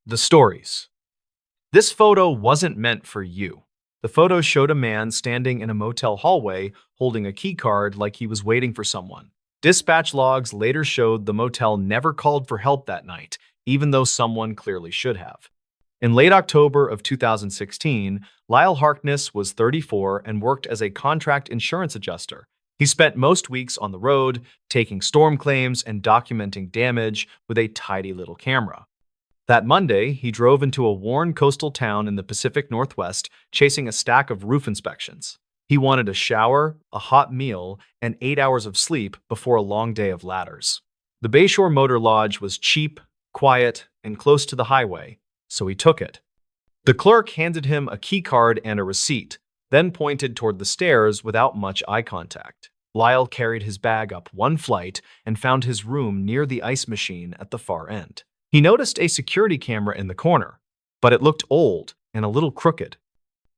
The stories. This photo wasn't meant for you. The photo showed a man standing in a motel hallway holding a key card like he was waiting for someone. Dispatch logs later showed the motel never called for help that night, even though someone clearly should have. In late October of 2016, Lyle Harkness was 34 and worked as a contract insurance adjuster. He spent most weeks on the road, taking storm claims and documenting damage with a tidy little camera. That Monday, he drove into a worn coastal town in the Pacific Northwest, chasing a stack of roof inspections. He wanted a shower, a hot meal, and 8 hours of sleep before a long day of ladders. The Bayshore Motor Lodge was cheap, quiet, and close to the highway, so he took it. The clerk handed him a key card and a receipt, then pointed toward the stairs without much eye contact. Lyle carried his bag up one flight and found his room near the ice machine at the far end. He noticed a security camera in the corner, but it looked old and a little crooked.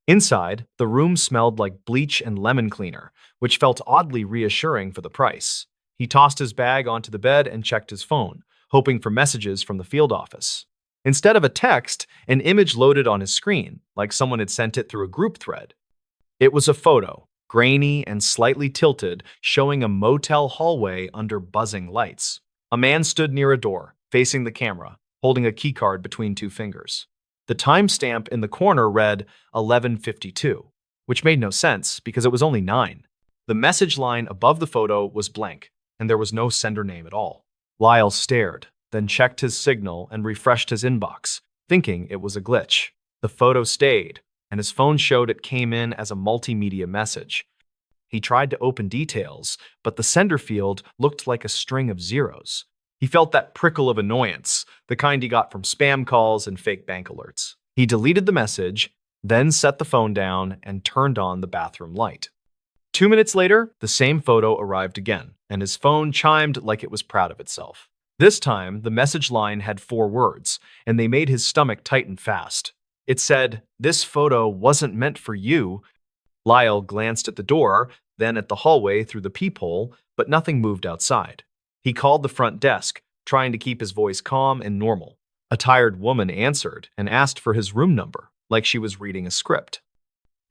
Inside, the room smelled like bleach and lemon cleaner, which felt oddly reassuring for the price. He tossed his bag onto the bed and checked his phone, hoping for messages from the field office. Instead of a text, an image loaded on his screen, like someone had sent it through a group thread. It was a photo, grainy and slightly tilted, showing a motel hallway under buzzing lights. A man stood near a door, facing the camera, holding a keycard between two fingers. The timestamp in the corner read 11:52, which made no sense because it was only 9. The message line above the photo was blank, and there was no sender name at all. Lyle stared, then checked his signal and refreshed his inbox, thinking it was a glitch. The photo stayed, and his phone showed it came in as a multimedia message. He tried to open details, but the sender field looked like a string of zeros. He felt that prickle of annoyance, the kind he got from spam calls and fake bank alerts. He deleted the message, then set the phone down and turned on the bathroom light. 2 minutes later, the same photo arrived again, and his phone chimed like it was proud of itself. This time, the message line had 4 words, and they made his stomach tighten fast. It said, "This photo wasn't meant for you." Lyle glanced at the door, then at the hallway through the peephole, but nothing moved outside. He called the front desk, trying to keep his voice calm and normal. A tired woman answered and asked for his room number, like she was reading a script.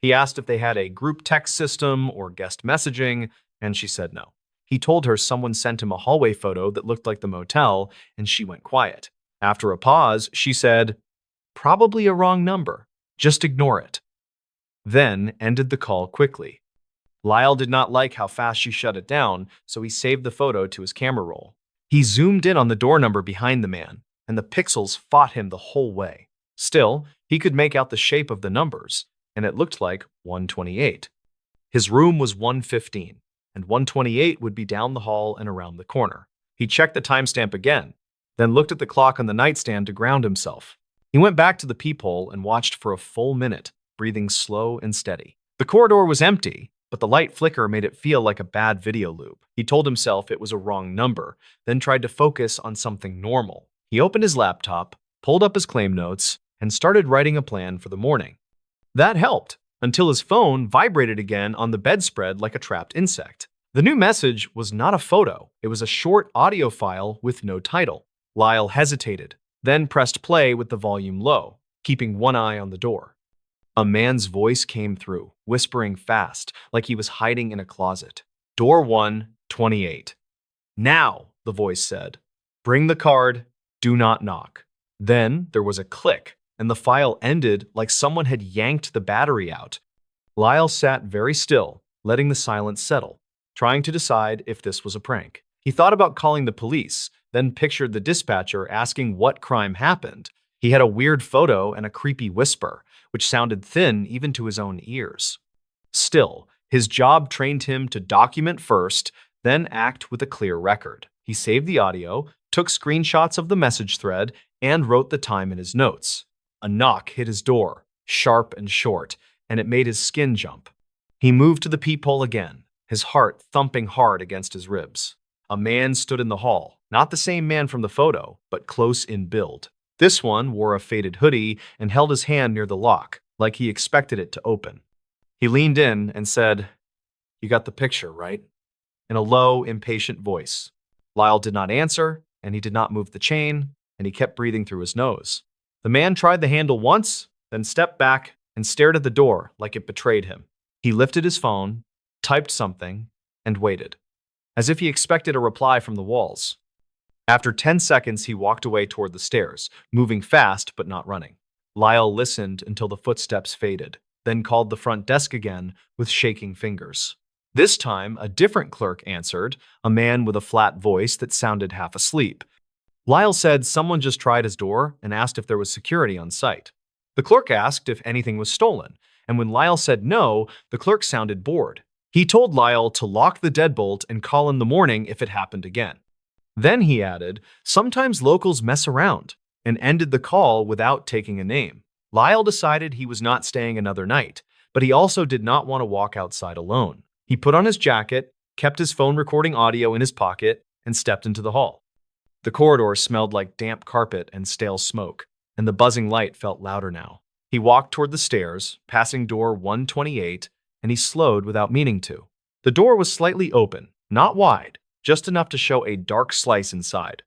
He asked if they had a group text system or guest messaging, and she said no. He told her someone sent him a hallway photo that looked like the motel, and she went quiet. After a pause, she said, "Probably a wrong number. Just ignore it." Then ended the call quickly. Lyle did not like how fast she shut it down, so he saved the photo to his camera roll. He zoomed in on the door number behind the man, and the pixels fought him the whole way. Still, he could make out the shape of the numbers, and it looked like 128. His room was 115, and 128 would be down the hall and around the corner. He checked the timestamp again, then looked at the clock on the nightstand to ground himself. He went back to the peephole and watched for a full minute, breathing slow and steady. The corridor was empty, but the light flicker made it feel like a bad video loop. He told himself it was a wrong number, then tried to focus on something normal. He opened his laptop, pulled up his claim notes, and started writing a plan for the morning. That helped, until his phone vibrated again on the bedspread like a trapped insect. The new message was not a photo. It was a short audio file with no title. Lyle hesitated, then pressed play with the volume low, keeping one eye on the door. A man's voice came through, whispering fast, like he was hiding in a closet. "Door 128. "Now," the voice said. "Bring the card. Do not knock." Then there was a click, and the file ended like someone had yanked the battery out. Lyle sat very still, letting the silence settle, trying to decide if this was a prank. He thought about calling the police, then pictured the dispatcher asking what crime happened. He had a weird photo and a creepy whisper, which sounded thin even to his own ears. Still, his job trained him to document first, then act with a clear record. He saved the audio, took screenshots of the message thread, and wrote the time in his notes. A knock hit his door, sharp and short, and it made his skin jump. He moved to the peephole again, his heart thumping hard against his ribs. A man stood in the hall, not the same man from the photo, but close in build. This one wore a faded hoodie and held his hand near the lock, like he expected it to open. He leaned in and said, "You got the picture, right?" in a low, impatient voice. Lyle did not answer, and he did not move the chain, and he kept breathing through his nose. The man tried the handle once, then stepped back and stared at the door like it betrayed him. He lifted his phone, typed something, and waited, as if he expected a reply from the walls. After 10 seconds, he walked away toward the stairs, moving fast but not running. Lyle listened until the footsteps faded, then called the front desk again with shaking fingers. This time, a different clerk answered, a man with a flat voice that sounded half asleep. Lyle said someone just tried his door and asked if there was security on site. The clerk asked if anything was stolen, and when Lyle said no, the clerk sounded bored. He told Lyle to lock the deadbolt and call in the morning if it happened again. Then he added, sometimes locals mess around, and ended the call without taking a name. Lyle decided he was not staying another night, but he also did not want to walk outside alone. He put on his jacket, kept his phone recording audio in his pocket, and stepped into the hall. The corridor smelled like damp carpet and stale smoke, and the buzzing light felt louder now. He walked toward the stairs, passing door 128, and he slowed without meaning to. The door was slightly open, not wide, just enough to show a dark slice inside.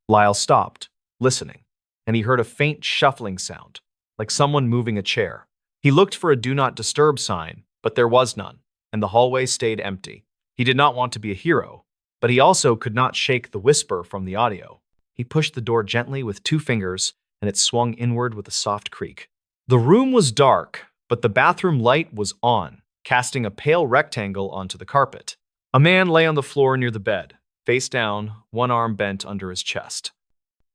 Lyle stopped, listening, and he heard a faint shuffling sound, like someone moving a chair. He looked for a do not disturb sign, but there was none, and the hallway stayed empty. He did not want to be a hero, but he also could not shake the whisper from the audio. He pushed the door gently with 2 fingers, and it swung inward with a soft creak. The room was dark, but the bathroom light was on, casting a pale rectangle onto the carpet. A man lay on the floor near the bed, face down, one arm bent under his chest.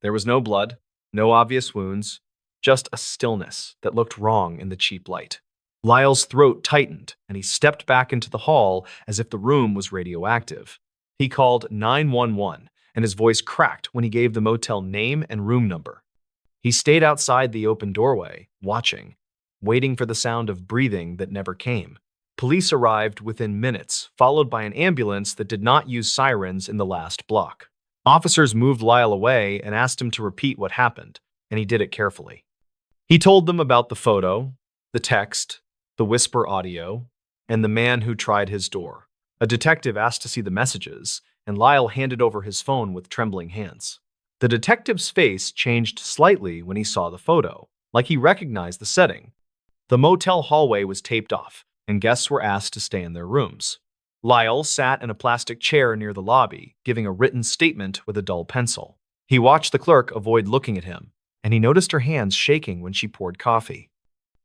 There was no blood, no obvious wounds, just a stillness that looked wrong in the cheap light. Lyle's throat tightened, and he stepped back into the hall as if the room was radioactive. He called 911, and his voice cracked when he gave the motel name and room number. He stayed outside the open doorway, watching, waiting for the sound of breathing that never came. Police arrived within minutes, followed by an ambulance that did not use sirens in the last block. Officers moved Lyle away and asked him to repeat what happened, and he did it carefully. He told them about the photo, the text, the whisper audio, and the man who tried his door. A detective asked to see the messages, and Lyle handed over his phone with trembling hands. The detective's face changed slightly when he saw the photo, like he recognized the setting. The motel hallway was taped off, and guests were asked to stay in their rooms. Lyle sat in a plastic chair near the lobby, giving a written statement with a dull pencil. He watched the clerk avoid looking at him, and he noticed her hands shaking when she poured coffee.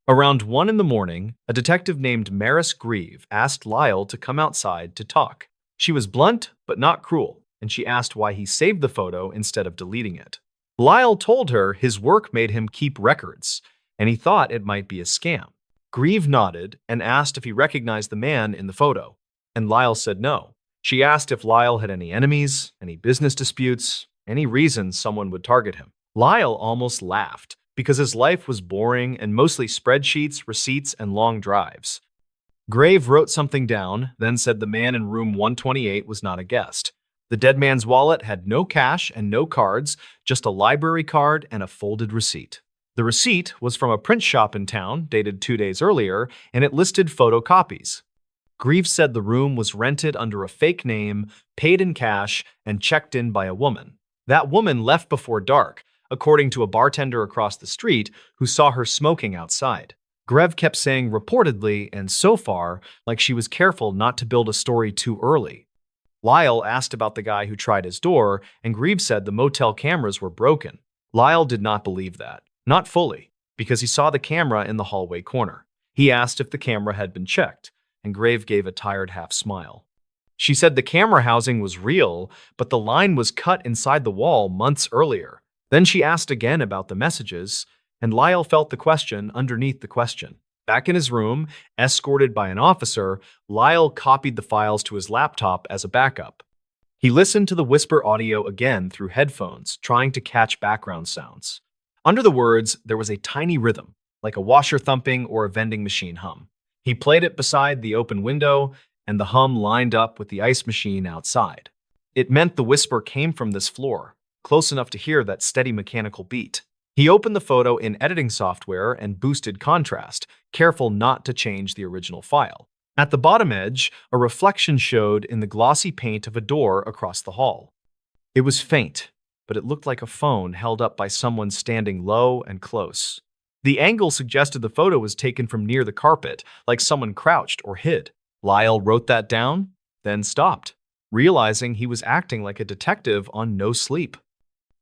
Around 1 in the morning, a detective named Maris Grieve asked Lyle to come outside to talk. She was blunt, but not cruel, and she asked why he saved the photo instead of deleting it. Lyle told her his work made him keep records, and he thought it might be a scam. Grieve nodded and asked if he recognized the man in the photo, and Lyle said no. She asked if Lyle had any enemies, any business disputes, any reason someone would target him. Lyle almost laughed, because his life was boring and mostly spreadsheets, receipts, and long drives. Grave wrote something down, then said the man in room 128 was not a guest. The dead man's wallet had no cash and no cards, just a library card and a folded receipt. The receipt was from a print shop in town, dated 2 days earlier, and it listed photocopies. Grieve said the room was rented under a fake name, paid in cash, and checked in by a woman. That woman left before dark, according to a bartender across the street who saw her smoking outside. Greve kept saying reportedly and so far, like she was careful not to build a story too early. Lyle asked about the guy who tried his door, and Grieve said the motel cameras were broken. Lyle did not believe that. Not fully, because he saw the camera in the hallway corner. He asked if the camera had been checked, and Grave gave a tired half smile. She said the camera housing was real, but the line was cut inside the wall months earlier. Then she asked again about the messages, and Lyle felt the question underneath the question. Back in his room, escorted by an officer, Lyle copied the files to his laptop as a backup. He listened to the whisper audio again through headphones, trying to catch background sounds. Under the words, there was a tiny rhythm, like a washer thumping or a vending machine hum. He played it beside the open window, and the hum lined up with the ice machine outside. It meant the whisper came from this floor, close enough to hear that steady mechanical beat. He opened the photo in editing software and boosted contrast, careful not to change the original file. At the bottom edge, a reflection showed in the glossy paint of a door across the hall. It was faint, but it looked like a phone held up by someone standing low and close. The angle suggested the photo was taken from near the carpet, like someone crouched or hid. Lyle wrote that down, then stopped, realizing he was acting like a detective on no sleep.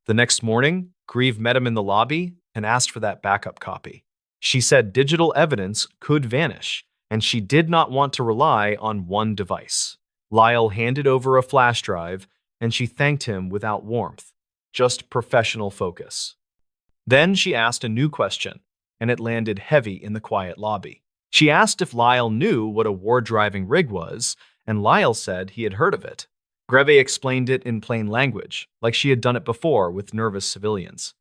The next morning, Grieve met him in the lobby and asked for that backup copy. She said digital evidence could vanish, and she did not want to rely on one device. Lyle handed over a flash drive, and she thanked him without warmth, just professional focus. Then she asked a new question, and it landed heavy in the quiet lobby. She asked if Lyle knew what a war-driving rig was, and Lyle said he had heard of it. Greve explained it in plain language, like she had done it before with nervous civilians.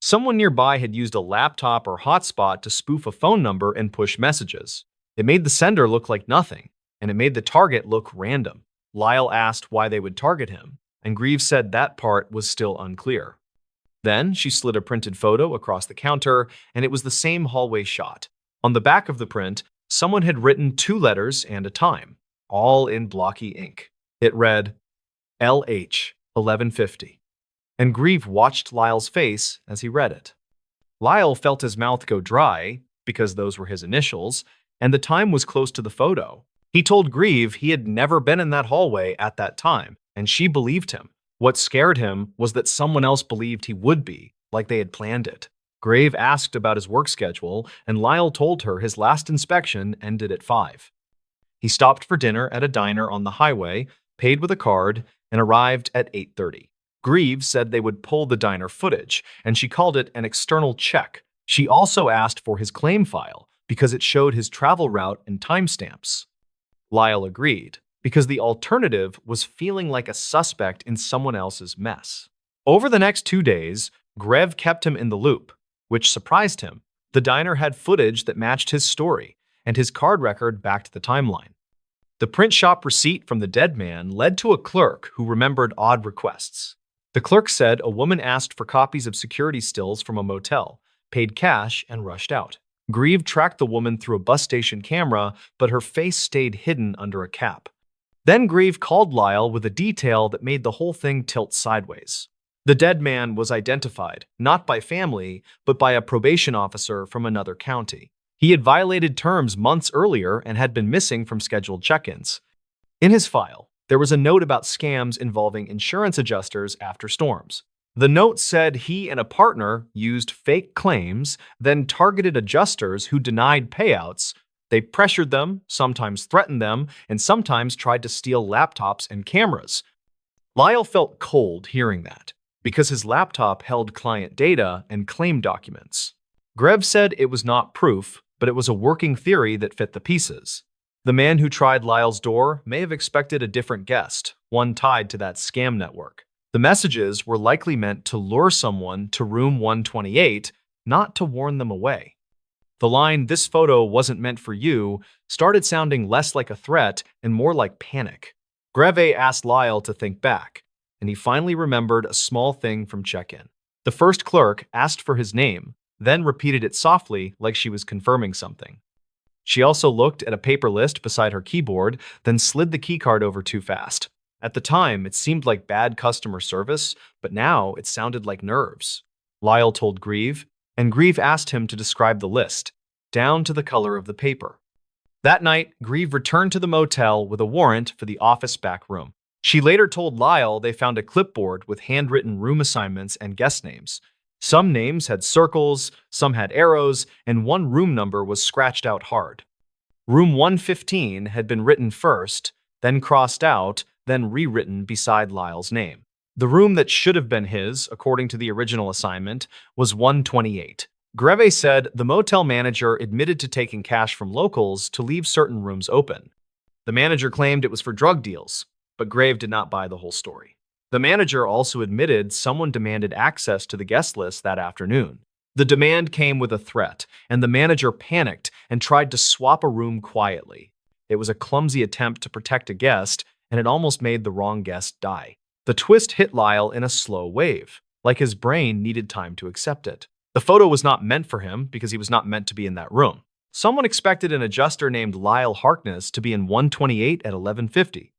Someone nearby had used a laptop or hotspot to spoof a phone number and push messages. It made the sender look like nothing, and it made the target look random. Lyle asked why they would target him, and Grieve said that part was still unclear. Then she slid a printed photo across the counter, and it was the same hallway shot. On the back of the print, someone had written 2 letters and a time, all in blocky ink. It read, LH 1150. And Grieve watched Lyle's face as he read it. Lyle felt his mouth go dry, because those were his initials, and the time was close to the photo. He told Grieve he had never been in that hallway at that time, and she believed him. What scared him was that someone else believed he would be, like they had planned it. Grieve asked about his work schedule, and Lyle told her his last inspection ended at 5. He stopped for dinner at a diner on the highway, paid with a card, and arrived at 8:30. Grieve said they would pull the diner footage, and she called it an external check. She also asked for his claim file because it showed his travel route and timestamps. Lyle agreed, because the alternative was feeling like a suspect in someone else's mess. Over the next 2 days, Greve kept him in the loop, which surprised him. The diner had footage that matched his story, and his card record backed the timeline. The print shop receipt from the dead man led to a clerk who remembered odd requests. The clerk said a woman asked for copies of security stills from a motel, paid cash, and rushed out. Grieve tracked the woman through a bus station camera, but her face stayed hidden under a cap. Then Grieve called Lyle with a detail that made the whole thing tilt sideways. The dead man was identified, not by family, but by a probation officer from another county. He had violated terms months earlier and had been missing from scheduled check-ins. In his file, there was a note about scams involving insurance adjusters after storms. The note said he and a partner used fake claims, then targeted adjusters who denied payouts. They pressured them, sometimes threatened them, and sometimes tried to steal laptops and cameras. Lyle felt cold hearing that, because his laptop held client data and claim documents. Greve said it was not proof, but it was a working theory that fit the pieces. The man who tried Lyle's door may have expected a different guest, one tied to that scam network. The messages were likely meant to lure someone to room 128, not to warn them away. The line, "This photo wasn't meant for you," started sounding less like a threat and more like panic. Greve asked Lyle to think back, and he finally remembered a small thing from check-in. The first clerk asked for his name, then repeated it softly like she was confirming something. She also looked at a paper list beside her keyboard, then slid the keycard over too fast. At the time, it seemed like bad customer service, but now it sounded like nerves. Lyle told Grieve, and Grieve asked him to describe the list, down to the color of the paper. That night, Grieve returned to the motel with a warrant for the office back room. She later told Lyle they found a clipboard with handwritten room assignments and guest names. Some names had circles, some had arrows, and one room number was scratched out hard. Room 115 had been written first, then crossed out, then rewritten beside Lyle's name. The room that should have been his, according to the original assignment, was 128. Greve said the motel manager admitted to taking cash from locals to leave certain rooms open. The manager claimed it was for drug deals, but Greve did not buy the whole story. The manager also admitted someone demanded access to the guest list that afternoon. The demand came with a threat, and the manager panicked and tried to swap a room quietly. It was a clumsy attempt to protect a guest, and it almost made the wrong guest die. The twist hit Lyle in a slow wave, like his brain needed time to accept it. The photo was not meant for him because he was not meant to be in that room. Someone expected an adjuster named Lyle Harkness to be in 128 at 1150.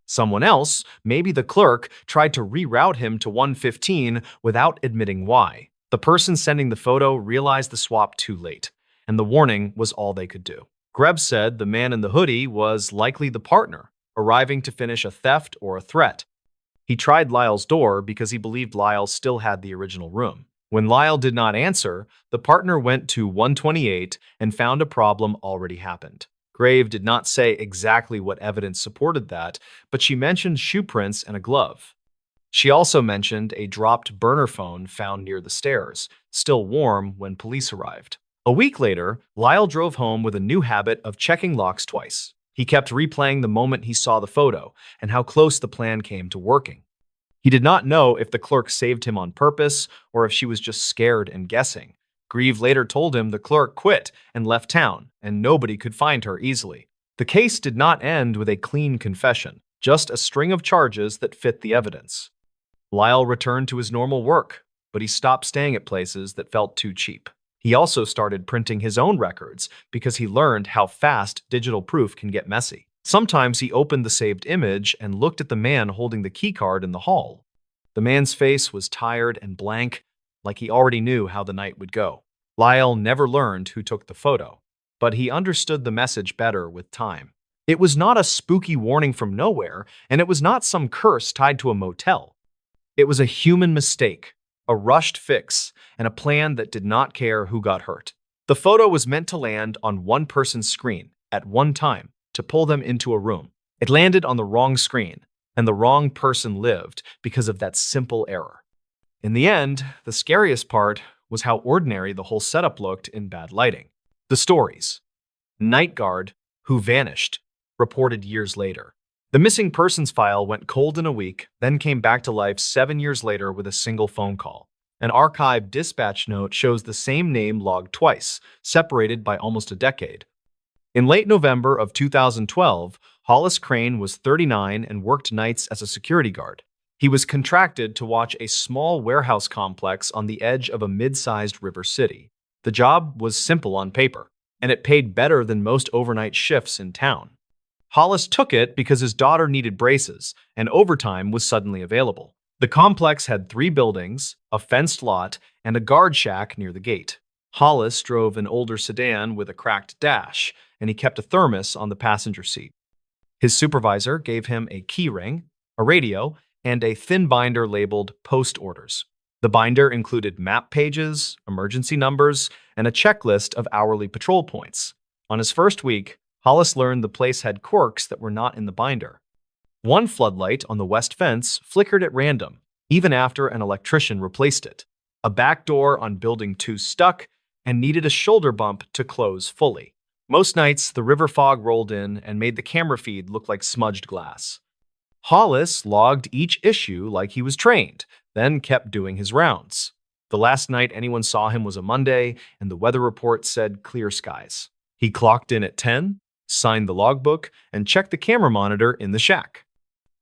Someone else, maybe the clerk, tried to reroute him to 115 without admitting why. The person sending the photo realized the swap too late, and the warning was all they could do. Greb said the man in the hoodie was likely the partner, arriving to finish a theft or a threat. He tried Lyle's door because he believed Lyle still had the original room. When Lyle did not answer, the partner went to 128 and found a problem already happened. Grave did not say exactly what evidence supported that, but she mentioned shoe prints and a glove. She also mentioned a dropped burner phone found near the stairs, still warm when police arrived. A week later, Lyle drove home with a new habit of checking locks twice. He kept replaying the moment he saw the photo and how close the plan came to working. He did not know if the clerk saved him on purpose or if she was just scared and guessing. Grieve later told him the clerk quit and left town, and nobody could find her easily. The case did not end with a clean confession, just a string of charges that fit the evidence. Lyle returned to his normal work, but he stopped staying at places that felt too cheap. He also started printing his own records because he learned how fast digital proof can get messy. Sometimes he opened the saved image and looked at the man holding the keycard in the hall. The man's face was tired and blank, like he already knew how the night would go. Lyle never learned who took the photo, but he understood the message better with time. It was not a spooky warning from nowhere, and it was not some curse tied to a motel. It was a human mistake, a rushed fix, and a plan that did not care who got hurt. The photo was meant to land on one person's screen at one time to pull them into a room. It landed on the wrong screen, and the wrong person lived because of that simple error. In the end, the scariest part was how ordinary the whole setup looked in bad lighting. The stories. Night guard, who vanished, reported years later. The missing persons file went cold in a week, then came back to life 7 years later with a single phone call. An archived dispatch note shows the same name logged twice, separated by almost a decade. In late November of 2012, Hollis Crane was 39 and worked nights as a security guard. He was contracted to watch a small warehouse complex on the edge of a mid-sized river city. The job was simple on paper, and it paid better than most overnight shifts in town. Hollis took it because his daughter needed braces, and overtime was suddenly available. The complex had 3 buildings, a fenced lot, and a guard shack near the gate. Hollis drove an older sedan with a cracked dash, and he kept a thermos on the passenger seat. His supervisor gave him a key ring, a radio, and a thin binder labeled Post Orders. The binder included map pages, emergency numbers, and a checklist of hourly patrol points. On his first week, Hollis learned the place had quirks that were not in the binder. One floodlight on the west fence flickered at random, even after an electrician replaced it. A back door on Building 2 stuck and needed a shoulder bump to close fully. Most nights, the river fog rolled in and made the camera feed look like smudged glass. Hollis logged each issue like he was trained, then kept doing his rounds. The last night anyone saw him was a Monday, and the weather report said clear skies. He clocked in at 10, signed the logbook, and checked the camera monitor in the shack.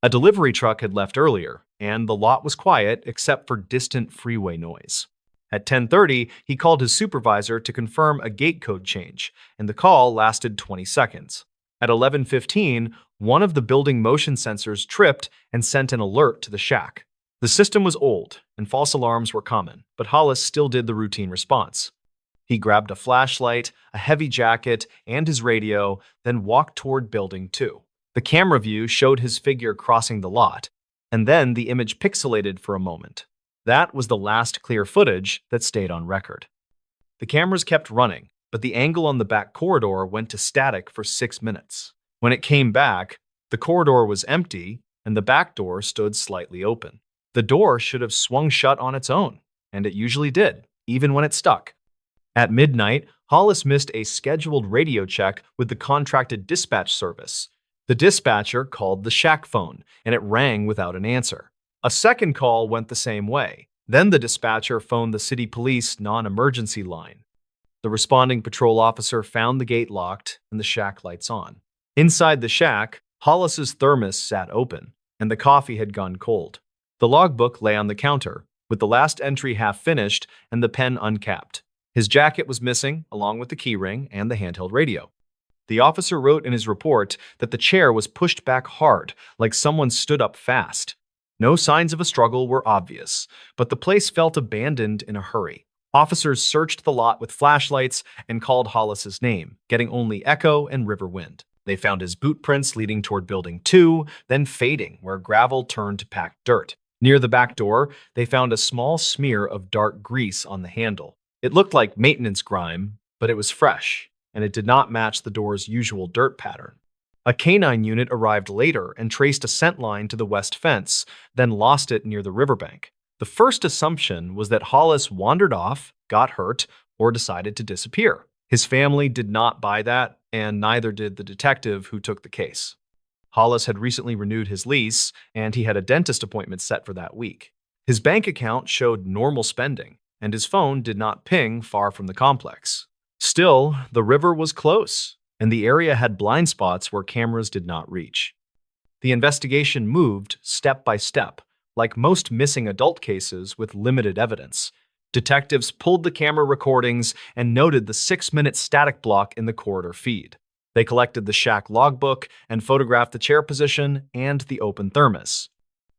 A delivery truck had left earlier, and the lot was quiet except for distant freeway noise. At 10:30, he called his supervisor to confirm a gate code change, and the call lasted 20 seconds. At 11:15, one of the building motion sensors tripped and sent an alert to the shack. The system was old, and false alarms were common, but Hollis still did the routine response. He grabbed a flashlight, a heavy jacket, and his radio, then walked toward Building 2. The camera view showed his figure crossing the lot, and then the image pixelated for a moment. That was the last clear footage that stayed on record. The cameras kept running, but the angle on the back corridor went to static for 6 minutes. When it came back, the corridor was empty, and the back door stood slightly open. The door should have swung shut on its own, and it usually did, even when it stuck. At midnight, Hollis missed a scheduled radio check with the contracted dispatch service. The dispatcher called the shack phone, and it rang without an answer. A second call went the same way. Then the dispatcher phoned the city police non-emergency line. The responding patrol officer found the gate locked and the shack lights on. Inside the shack, Hollis's thermos sat open, and the coffee had gone cold. The logbook lay on the counter, with the last entry half finished and the pen uncapped. His jacket was missing, along with the keyring and the handheld radio. The officer wrote in his report that the chair was pushed back hard, like someone stood up fast. No signs of a struggle were obvious, but the place felt abandoned in a hurry. Officers searched the lot with flashlights and called Hollis's name, getting only echo and river wind. They found his boot prints leading toward Building 2, then fading where gravel turned to packed dirt. Near the back door, they found a small smear of dark grease on the handle. It looked like maintenance grime, but it was fresh, and it did not match the door's usual dirt pattern. A canine unit arrived later and traced a scent line to the west fence, then lost it near the riverbank. The first assumption was that Hollis wandered off, got hurt, or decided to disappear. His family did not buy that, and neither did the detective who took the case. Hollis had recently renewed his lease, and he had a dentist appointment set for that week. His bank account showed normal spending, and his phone did not ping far from the complex. Still, the river was close, and the area had blind spots where cameras did not reach. The investigation moved step by step, like most missing adult cases with limited evidence. Detectives pulled the camera recordings and noted the 6-minute static block in the corridor feed. They collected the shack logbook and photographed the chair position and the open thermos.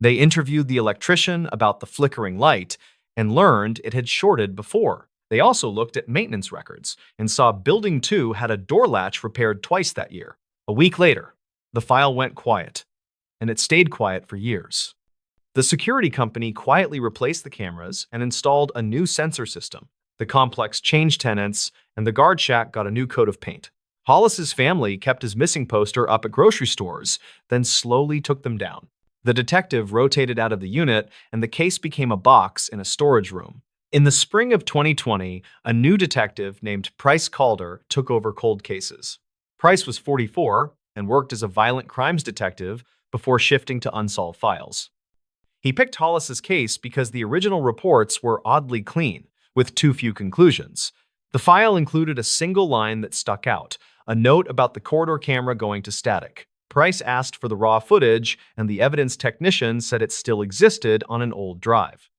They interviewed the electrician about the flickering light and learned it had shorted before. They also looked at maintenance records and saw Building 2 had a door latch repaired twice that year. A week later, the file went quiet, and it stayed quiet for years. The security company quietly replaced the cameras and installed a new sensor system. The complex changed tenants, and the guard shack got a new coat of paint. Hollis's family kept his missing poster up at grocery stores, then slowly took them down. The detective rotated out of the unit, and the case became a box in a storage room. In the spring of 2020, a new detective named Price Calder took over cold cases. Price was 44 and worked as a violent crimes detective before shifting to unsolved files. He picked Hollis's case because the original reports were oddly clean, with too few conclusions. The file included a single line that stuck out, a note about the corridor camera going to static. Price asked for the raw footage, and the evidence technician said it still existed on an old drive.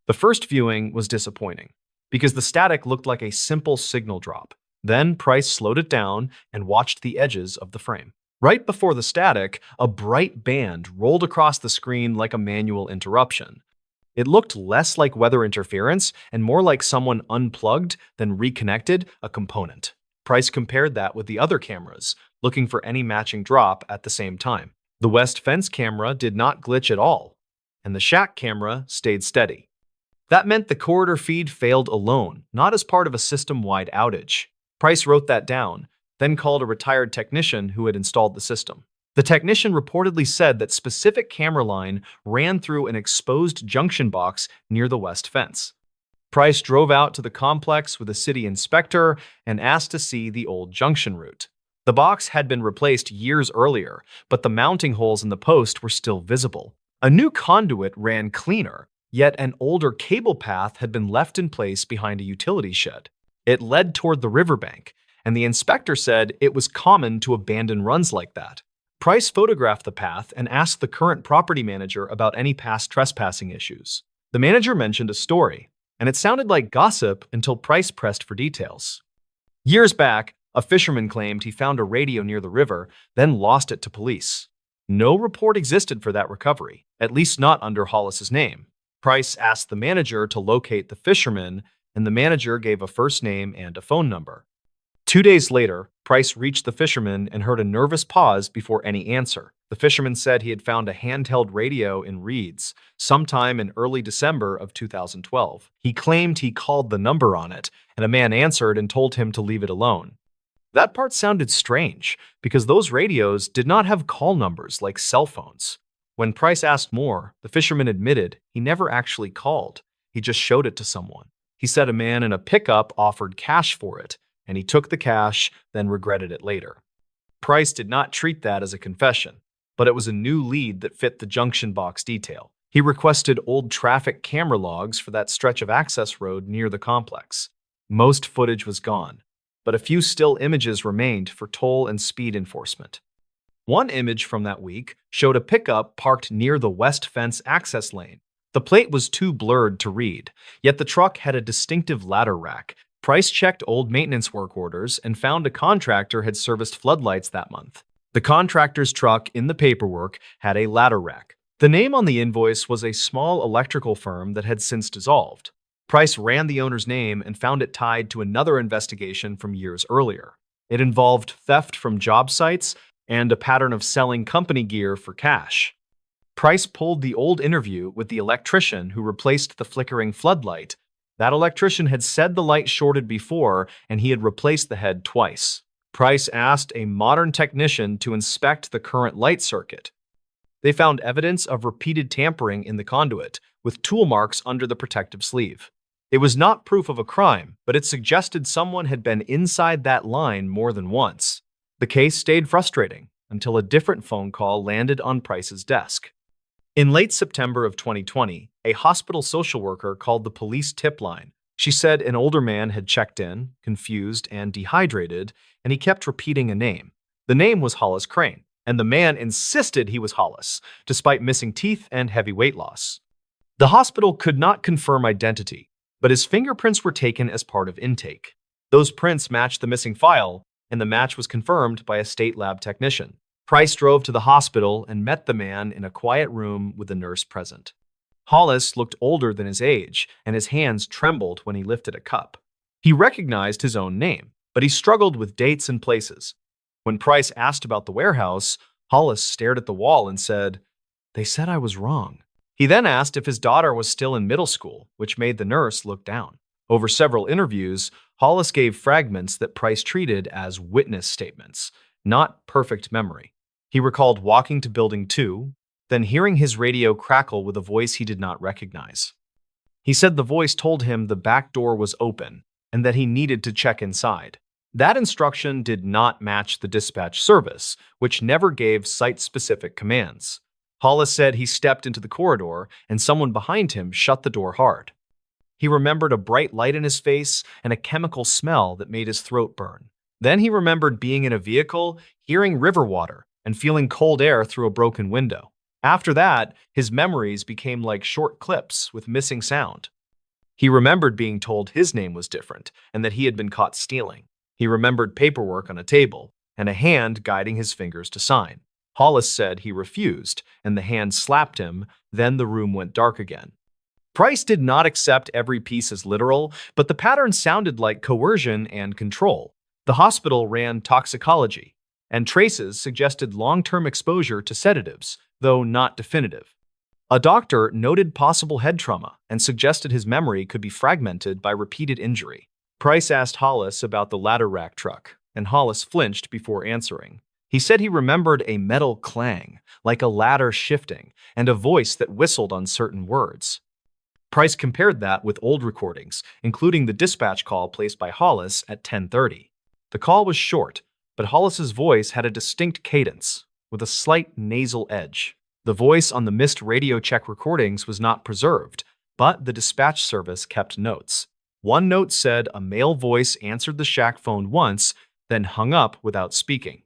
The first viewing was disappointing, because the static looked like a simple signal drop. Then Price slowed it down and watched the edges of the frame. Right before the static, a bright band rolled across the screen like a manual interruption. It looked less like weather interference and more like someone unplugged then reconnected a component. Price compared that with the other cameras, looking for any matching drop at the same time. The west fence camera did not glitch at all, and the shack camera stayed steady. That meant the corridor feed failed alone, not as part of a system-wide outage. Price wrote that down, then called a retired technician who had installed the system. The technician reportedly said that specific camera line ran through an exposed junction box near the west fence. Price drove out to the complex with a city inspector and asked to see the old junction route. The box had been replaced years earlier, but the mounting holes in the post were still visible. A new conduit ran cleaner, yet an older cable path had been left in place behind a utility shed. It led toward the riverbank, and the inspector said it was common to abandon runs like that. Price photographed the path and asked the current property manager about any past trespassing issues. The manager mentioned a story, and it sounded like gossip until Price pressed for details. Years back, a fisherman claimed he found a radio near the river, then lost it to police. No report existed for that recovery, at least not under Hollis's name. Price asked the manager to locate the fisherman, and the manager gave a first name and a phone number. 2 days later, Price reached the fisherman and heard a nervous pause before any answer. The fisherman said he had found a handheld radio in Reeds sometime in early December of 2012. He claimed he called the number on it, and a man answered and told him to leave it alone. That part sounded strange, because those radios did not have call numbers like cell phones. When Price asked more, the fisherman admitted he never actually called. He just showed it to someone. He said a man in a pickup offered cash for it, and he took the cash, then regretted it later. Price did not treat that as a confession, but it was a new lead that fit the junction box detail. He requested old traffic camera logs for that stretch of access road near the complex. Most footage was gone, but a few still images remained for toll and speed enforcement. One image from that week showed a pickup parked near the west fence access lane. The plate was too blurred to read, yet the truck had a distinctive ladder rack, Price checked old maintenance work orders and found a contractor had serviced floodlights that month. The contractor's truck in the paperwork had a ladder rack. The name on the invoice was a small electrical firm that had since dissolved. Price ran the owner's name and found it tied to another investigation from years earlier. It involved theft from job sites and a pattern of selling company gear for cash. Price pulled the old interview with the electrician who replaced the flickering floodlight. That electrician had said the light shorted before, and he had replaced the head twice. Price asked a modern technician to inspect the current light circuit. They found evidence of repeated tampering in the conduit, with tool marks under the protective sleeve. It was not proof of a crime, but it suggested someone had been inside that line more than once. The case stayed frustrating until a different phone call landed on Price's desk. In late September of 2020, a hospital social worker called the police tip line. She said an older man had checked in, confused and dehydrated, and he kept repeating a name. The name was Hollis Crane, and the man insisted he was Hollis, despite missing teeth and heavy weight loss. The hospital could not confirm identity, but his fingerprints were taken as part of intake. Those prints matched the missing file, and the match was confirmed by a state lab technician. Price drove to the hospital and met the man in a quiet room with a nurse present. Hollis looked older than his age, and his hands trembled when he lifted a cup. He recognized his own name, but he struggled with dates and places. When Price asked about the warehouse, Hollis stared at the wall and said, "They said I was wrong." He then asked if his daughter was still in middle school, which made the nurse look down. Over several interviews, Hollis gave fragments that Price treated as witness statements, not perfect memory. He recalled walking to Building 2, then hearing his radio crackle with a voice he did not recognize. He said the voice told him the back door was open and that he needed to check inside. That instruction did not match the dispatch service, which never gave site-specific commands. Hollis said he stepped into the corridor and someone behind him shut the door hard. He remembered a bright light in his face and a chemical smell that made his throat burn. Then he remembered being in a vehicle, hearing river water, and feeling cold air through a broken window. After that, his memories became like short clips with missing sound. He remembered being told his name was different and that he had been caught stealing. He remembered paperwork on a table and a hand guiding his fingers to sign. Hollis said he refused, and the hand slapped him, then the room went dark again. Price did not accept every piece as literal, but the pattern sounded like coercion and control. The hospital ran toxicology, and traces suggested long-term exposure to sedatives, though not definitive. A doctor noted possible head trauma and suggested his memory could be fragmented by repeated injury. Price asked Hollis about the ladder rack truck, and Hollis flinched before answering. He said he remembered a metal clang, like a ladder shifting, and a voice that whistled on certain words. Price compared that with old recordings, including the dispatch call placed by Hollis at 10:30. The call was short, but Hollis's voice had a distinct cadence, with a slight nasal edge. The voice on the missed radio check recordings was not preserved, but the dispatch service kept notes. One note said a male voice answered the shack phone once, then hung up without speaking.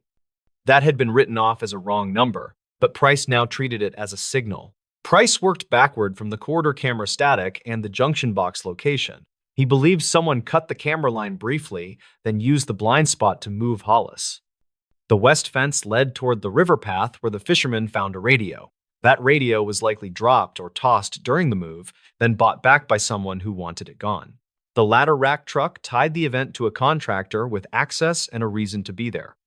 That had been written off as a wrong number, but Price now treated it as a signal. Price worked backward from the corridor camera static and the junction box location. He believed someone cut the camera line briefly, then used the blind spot to move Hollis. The west fence led toward the river path where the fisherman found a radio. That radio was likely dropped or tossed during the move, then bought back by someone who wanted it gone. The ladder rack truck tied the event to a contractor with access and a reason to be there.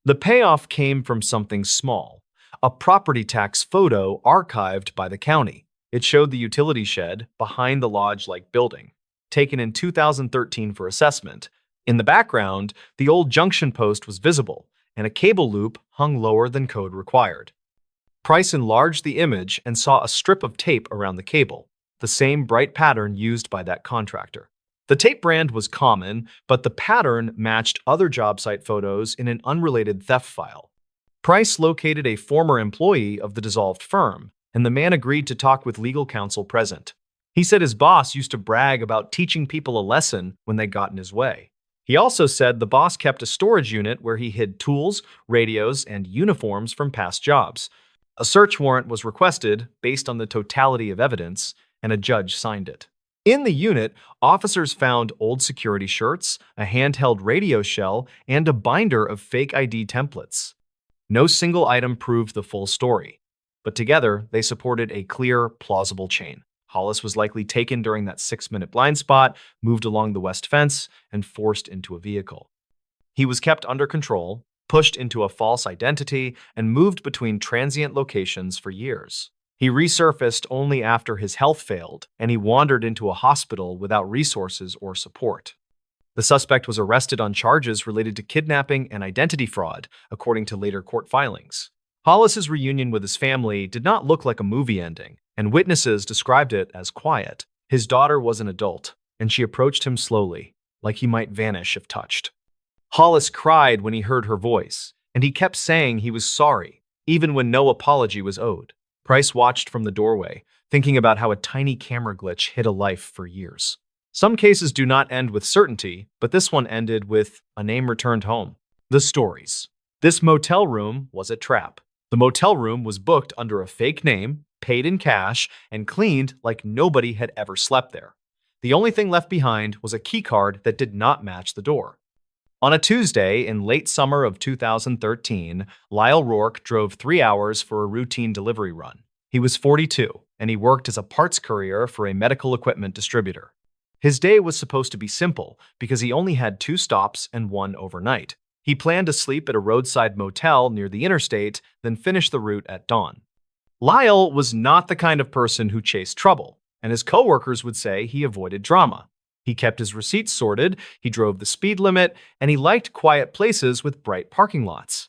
The payoff came from something small, a property tax photo archived by the county. It showed the utility shed behind the lodge-like building, taken in 2013 for assessment. In the background, the old junction post was visible, and a cable loop hung lower than code required. Price enlarged the image and saw a strip of tape around the cable, the same bright pattern used by that contractor. The tape brand was common, but the pattern matched other job site photos in an unrelated theft file. Price located a former employee of the dissolved firm, and the man agreed to talk with legal counsel present. He said his boss used to brag about teaching people a lesson when they got in his way. He also said the boss kept a storage unit where he hid tools, radios, and uniforms from past jobs. A search warrant was requested based on the totality of evidence, and a judge signed it. In the unit, officers found old security shirts, a handheld radio shell, and a binder of fake ID templates. No single item proved the full story, but together they supported a clear, plausible chain. Hollis was likely taken during that 6-minute blind spot, moved along the west fence, and forced into a vehicle. He was kept under control, pushed into a false identity, and moved between transient locations for years. He resurfaced only after his health failed, and he wandered into a hospital without resources or support. The suspect was arrested on charges related to kidnapping and identity fraud, according to later court filings. Hollis's reunion with his family did not look like a movie ending, and witnesses described it as quiet. His daughter was an adult, and she approached him slowly, like he might vanish if touched. Hollis cried when he heard her voice, and he kept saying he was sorry, even when no apology was owed. Price watched from the doorway, thinking about how a tiny camera glitch hid a life for years. Some cases do not end with certainty, but this one ended with a name returned home. The stories. This motel room was a trap. The motel room was booked under a fake name, paid in cash, and cleaned like nobody had ever slept there. The only thing left behind was a keycard that did not match the door. On a Tuesday in late summer of 2013, Lyle Rourke drove 3 hours for a routine delivery run. He was 42, and he worked as a parts courier for a medical equipment distributor. His day was supposed to be simple because he only had 2 stops and 1 overnight. He planned to sleep at a roadside motel near the interstate, then finish the route at dawn. Lyle was not the kind of person who chased trouble, and his coworkers would say he avoided drama. He kept his receipts sorted, he drove the speed limit, and he liked quiet places with bright parking lots.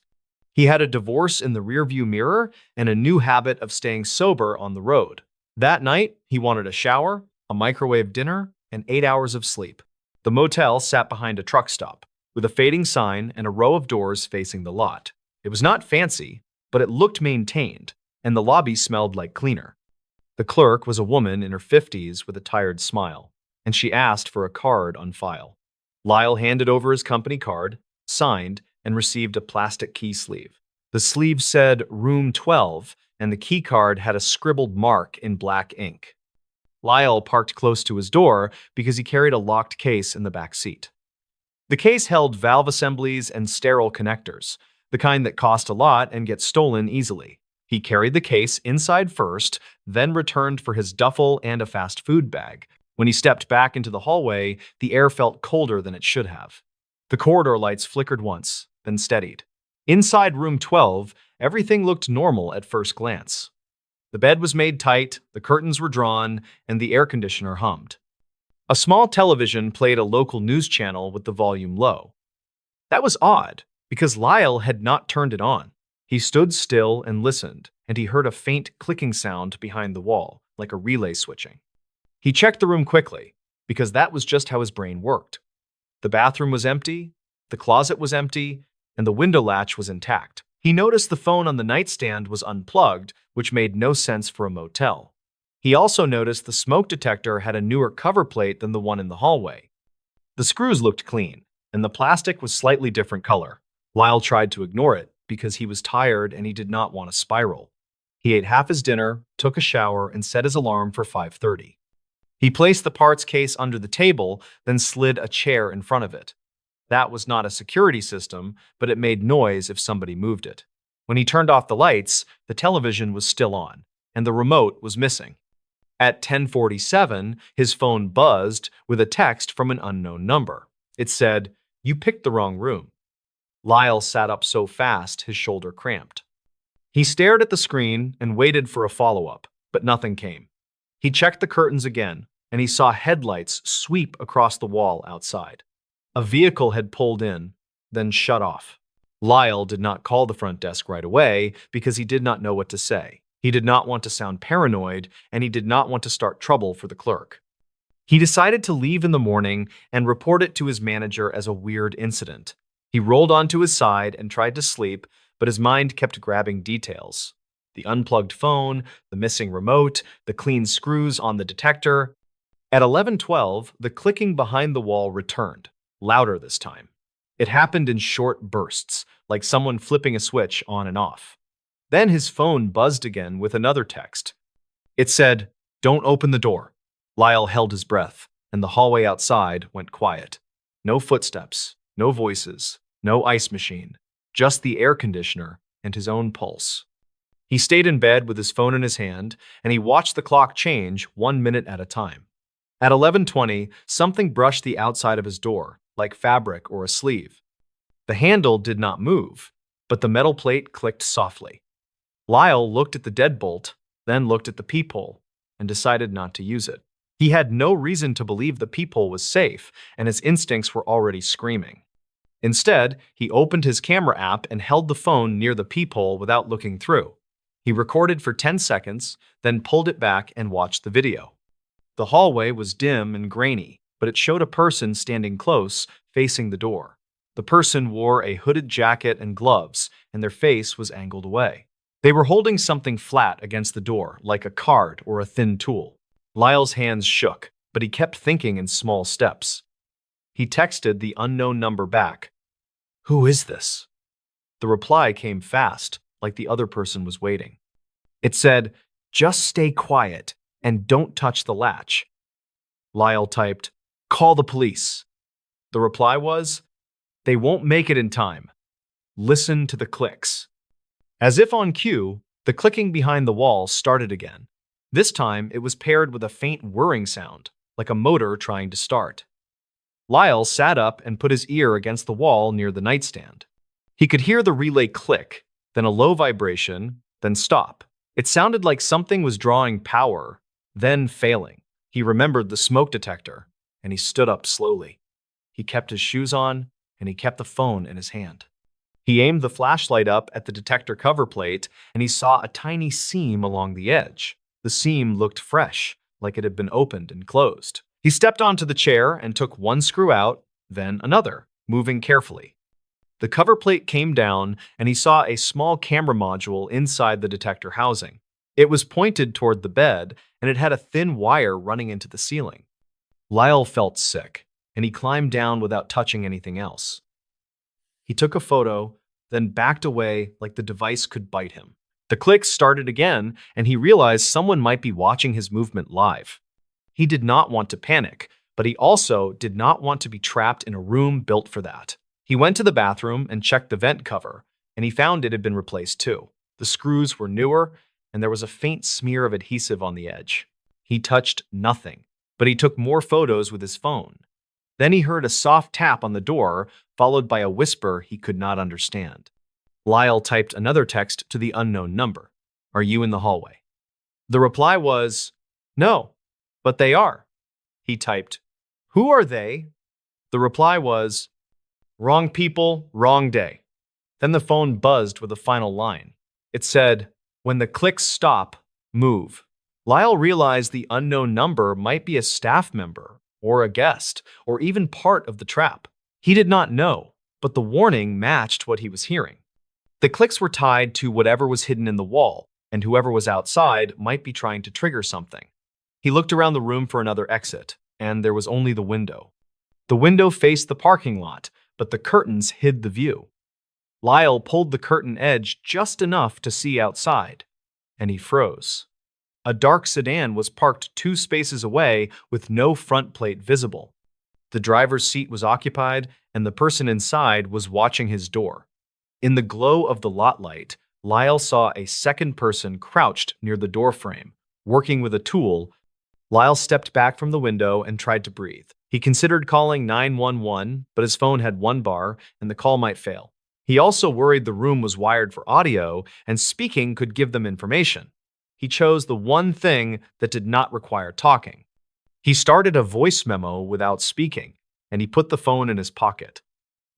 He had a divorce in the rearview mirror and a new habit of staying sober on the road. That night, he wanted a shower, a microwave dinner, and 8 hours of sleep. The motel sat behind a truck stop, with a fading sign and a row of doors facing the lot. It was not fancy, but it looked maintained, and the lobby smelled like cleaner. The clerk was a woman in her 50s with a tired smile, and she asked for a card on file. Lyle handed over his company card, signed, and received a plastic key sleeve. The sleeve said Room 12, and the key card had a scribbled mark in black ink. Lyle parked close to his door because he carried a locked case in the back seat. The case held valve assemblies and sterile connectors, the kind that cost a lot and get stolen easily. He carried the case inside first, then returned for his duffel and a fast food bag. When he stepped back into the hallway, the air felt colder than it should have. The corridor lights flickered once, then steadied. Inside room 12, everything looked normal at first glance. The bed was made tight, the curtains were drawn, and the air conditioner hummed. A small television played a local news channel with the volume low. That was odd, because Lyle had not turned it on. He stood still and listened, and he heard a faint clicking sound behind the wall, like a relay switching. He checked the room quickly, because that was just how his brain worked. The bathroom was empty, the closet was empty, and the window latch was intact. He noticed the phone on the nightstand was unplugged, which made no sense for a motel. He also noticed the smoke detector had a newer cover plate than the one in the hallway. The screws looked clean, and the plastic was slightly different color. Lyle tried to ignore it because he was tired and he did not want to spiral. He ate half his dinner, took a shower, and set his alarm for 5:30. He placed the parts case under the table, then slid a chair in front of it. That was not a security system, but it made noise if somebody moved it. When he turned off the lights, the television was still on, and the remote was missing. At 10:47, his phone buzzed with a text from an unknown number. It said, "You picked the wrong room." Lyle sat up so fast his shoulder cramped. He stared at the screen and waited for a follow-up, but nothing came. He checked the curtains again, and he saw headlights sweep across the wall outside. A vehicle had pulled in, then shut off. Lyle did not call the front desk right away because he did not know what to say. He did not want to sound paranoid, and he did not want to start trouble for the clerk. He decided to leave in the morning and report it to his manager as a weird incident. He rolled onto his side and tried to sleep, but his mind kept grabbing details. The unplugged phone, the missing remote, the clean screws on the detector. At 11:12, the clicking behind the wall returned, louder this time. It happened in short bursts, like someone flipping a switch on and off. Then his phone buzzed again with another text. It said, "Don't open the door. Lyle held his breath, and the hallway outside went quiet. No footsteps, no voices, no ice machine, just the air conditioner and his own pulse. He stayed in bed with his phone in his hand, and he watched the clock change 1 minute at a time. At 11:20, something brushed the outside of his door, like fabric or a sleeve. The handle did not move, but the metal plate clicked softly. Lyle looked at the deadbolt, then looked at the peephole, and decided not to use it. He had no reason to believe the peephole was safe, and his instincts were already screaming. Instead, he opened his camera app and held the phone near the peephole without looking through. He recorded for 10 seconds, then pulled it back and watched the video. The hallway was dim and grainy, but it showed a person standing close, facing the door. The person wore a hooded jacket and gloves, and their face was angled away. They were holding something flat against the door, like a card or a thin tool. Lyle's hands shook, but he kept thinking in small steps. He texted the unknown number back. "Who is this?" The reply came fast, like the other person was waiting. It said, "Just stay quiet and don't touch the latch." Lyle typed, "Call the police." The reply was, "They won't make it in time. Listen to the clicks." As if on cue, the clicking behind the wall started again. This time, it was paired with a faint whirring sound, like a motor trying to start. Lyle sat up and put his ear against the wall near the nightstand. He could hear the relay click, then a low vibration, then stop. It sounded like something was drawing power, then failing. He remembered the smoke detector, and he stood up slowly. He kept his shoes on, and he kept the phone in his hand. He aimed the flashlight up at the detector cover plate, and he saw a tiny seam along the edge. The seam looked fresh, like it had been opened and closed. He stepped onto the chair and took one screw out, then another, moving carefully. The cover plate came down, and he saw a small camera module inside the detector housing. It was pointed toward the bed, and it had a thin wire running into the ceiling. Lyle felt sick, and he climbed down without touching anything else. He took a photo, then backed away like the device could bite him. The clicks started again, and he realized someone might be watching his movement live. He did not want to panic, but he also did not want to be trapped in a room built for that. He went to the bathroom and checked the vent cover, and he found it had been replaced too. The screws were newer, and there was a faint smear of adhesive on the edge. He touched nothing, but he took more photos with his phone. Then he heard a soft tap on the door, followed by a whisper he could not understand. Lyle typed another text to the unknown number. "Are you in the hallway?" The reply was, "No, but they are." He typed, "Who are they?" The reply was, "Wrong people, wrong day." Then the phone buzzed with a final line. It said, "When the clicks stop, move." Lyle realized the unknown number might be a staff member, or a guest, or even part of the trap. He did not know, but the warning matched what he was hearing. The clicks were tied to whatever was hidden in the wall, and whoever was outside might be trying to trigger something. He looked around the room for another exit, and there was only the window. The window faced the parking lot, but the curtains hid the view. Lyle pulled the curtain edge just enough to see outside, and he froze. A dark sedan was parked 2 spaces away with no front plate visible. The driver's seat was occupied, and the person inside was watching his door. In the glow of the lot light, Lyle saw a second person crouched near the door frame, working with a tool. Lyle stepped back from the window and tried to breathe. He considered calling 911, but his phone had one bar, and the call might fail. He also worried the room was wired for audio, and speaking could give them information. He chose the one thing that did not require talking. He started a voice memo without speaking, and he put the phone in his pocket.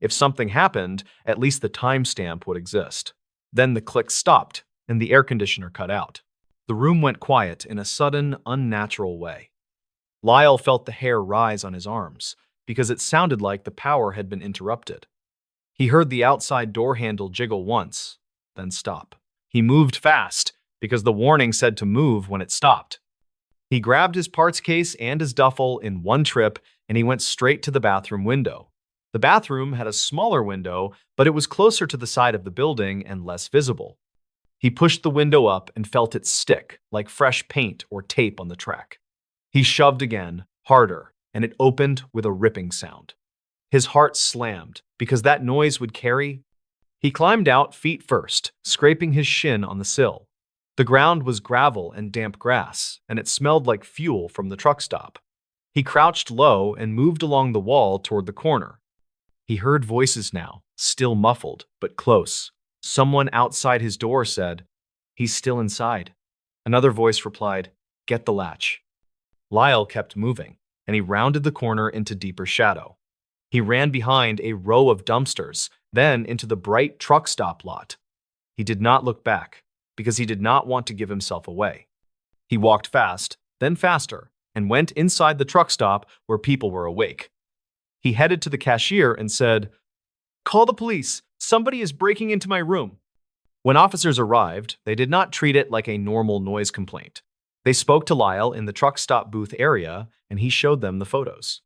If something happened, at least the timestamp would exist. Then the click stopped, and the air conditioner cut out. The room went quiet in a sudden, unnatural way. Lyle felt the hair rise on his arms, because it sounded like the power had been interrupted. He heard the outside door handle jiggle once, then stop. He moved fast, because the warning said to move when it stopped. He grabbed his parts case and his duffel in one trip, and he went straight to the bathroom window. The bathroom had a smaller window, but it was closer to the side of the building and less visible. He pushed the window up and felt it stick, like fresh paint or tape on the track. He shoved again, harder, and it opened with a ripping sound. His heart slammed, because that noise would carry. He climbed out feet first, scraping his shin on the sill. The ground was gravel and damp grass, and it smelled like fuel from the truck stop. He crouched low and moved along the wall toward the corner. He heard voices now, still muffled, but close. Someone outside his door said, "He's still inside." Another voice replied, "Get the latch." Lyle kept moving, and he rounded the corner into deeper shadow. He ran behind a row of dumpsters, then into the bright truck stop lot. He did not look back, because he did not want to give himself away. He walked fast, then faster, and went inside the truck stop where people were awake. He headed to the cashier and said, "Call the police. Somebody is breaking into my room." When officers arrived, they did not treat it like a normal noise complaint. They spoke to Lyle in the truck stop booth area, and he showed them the photos.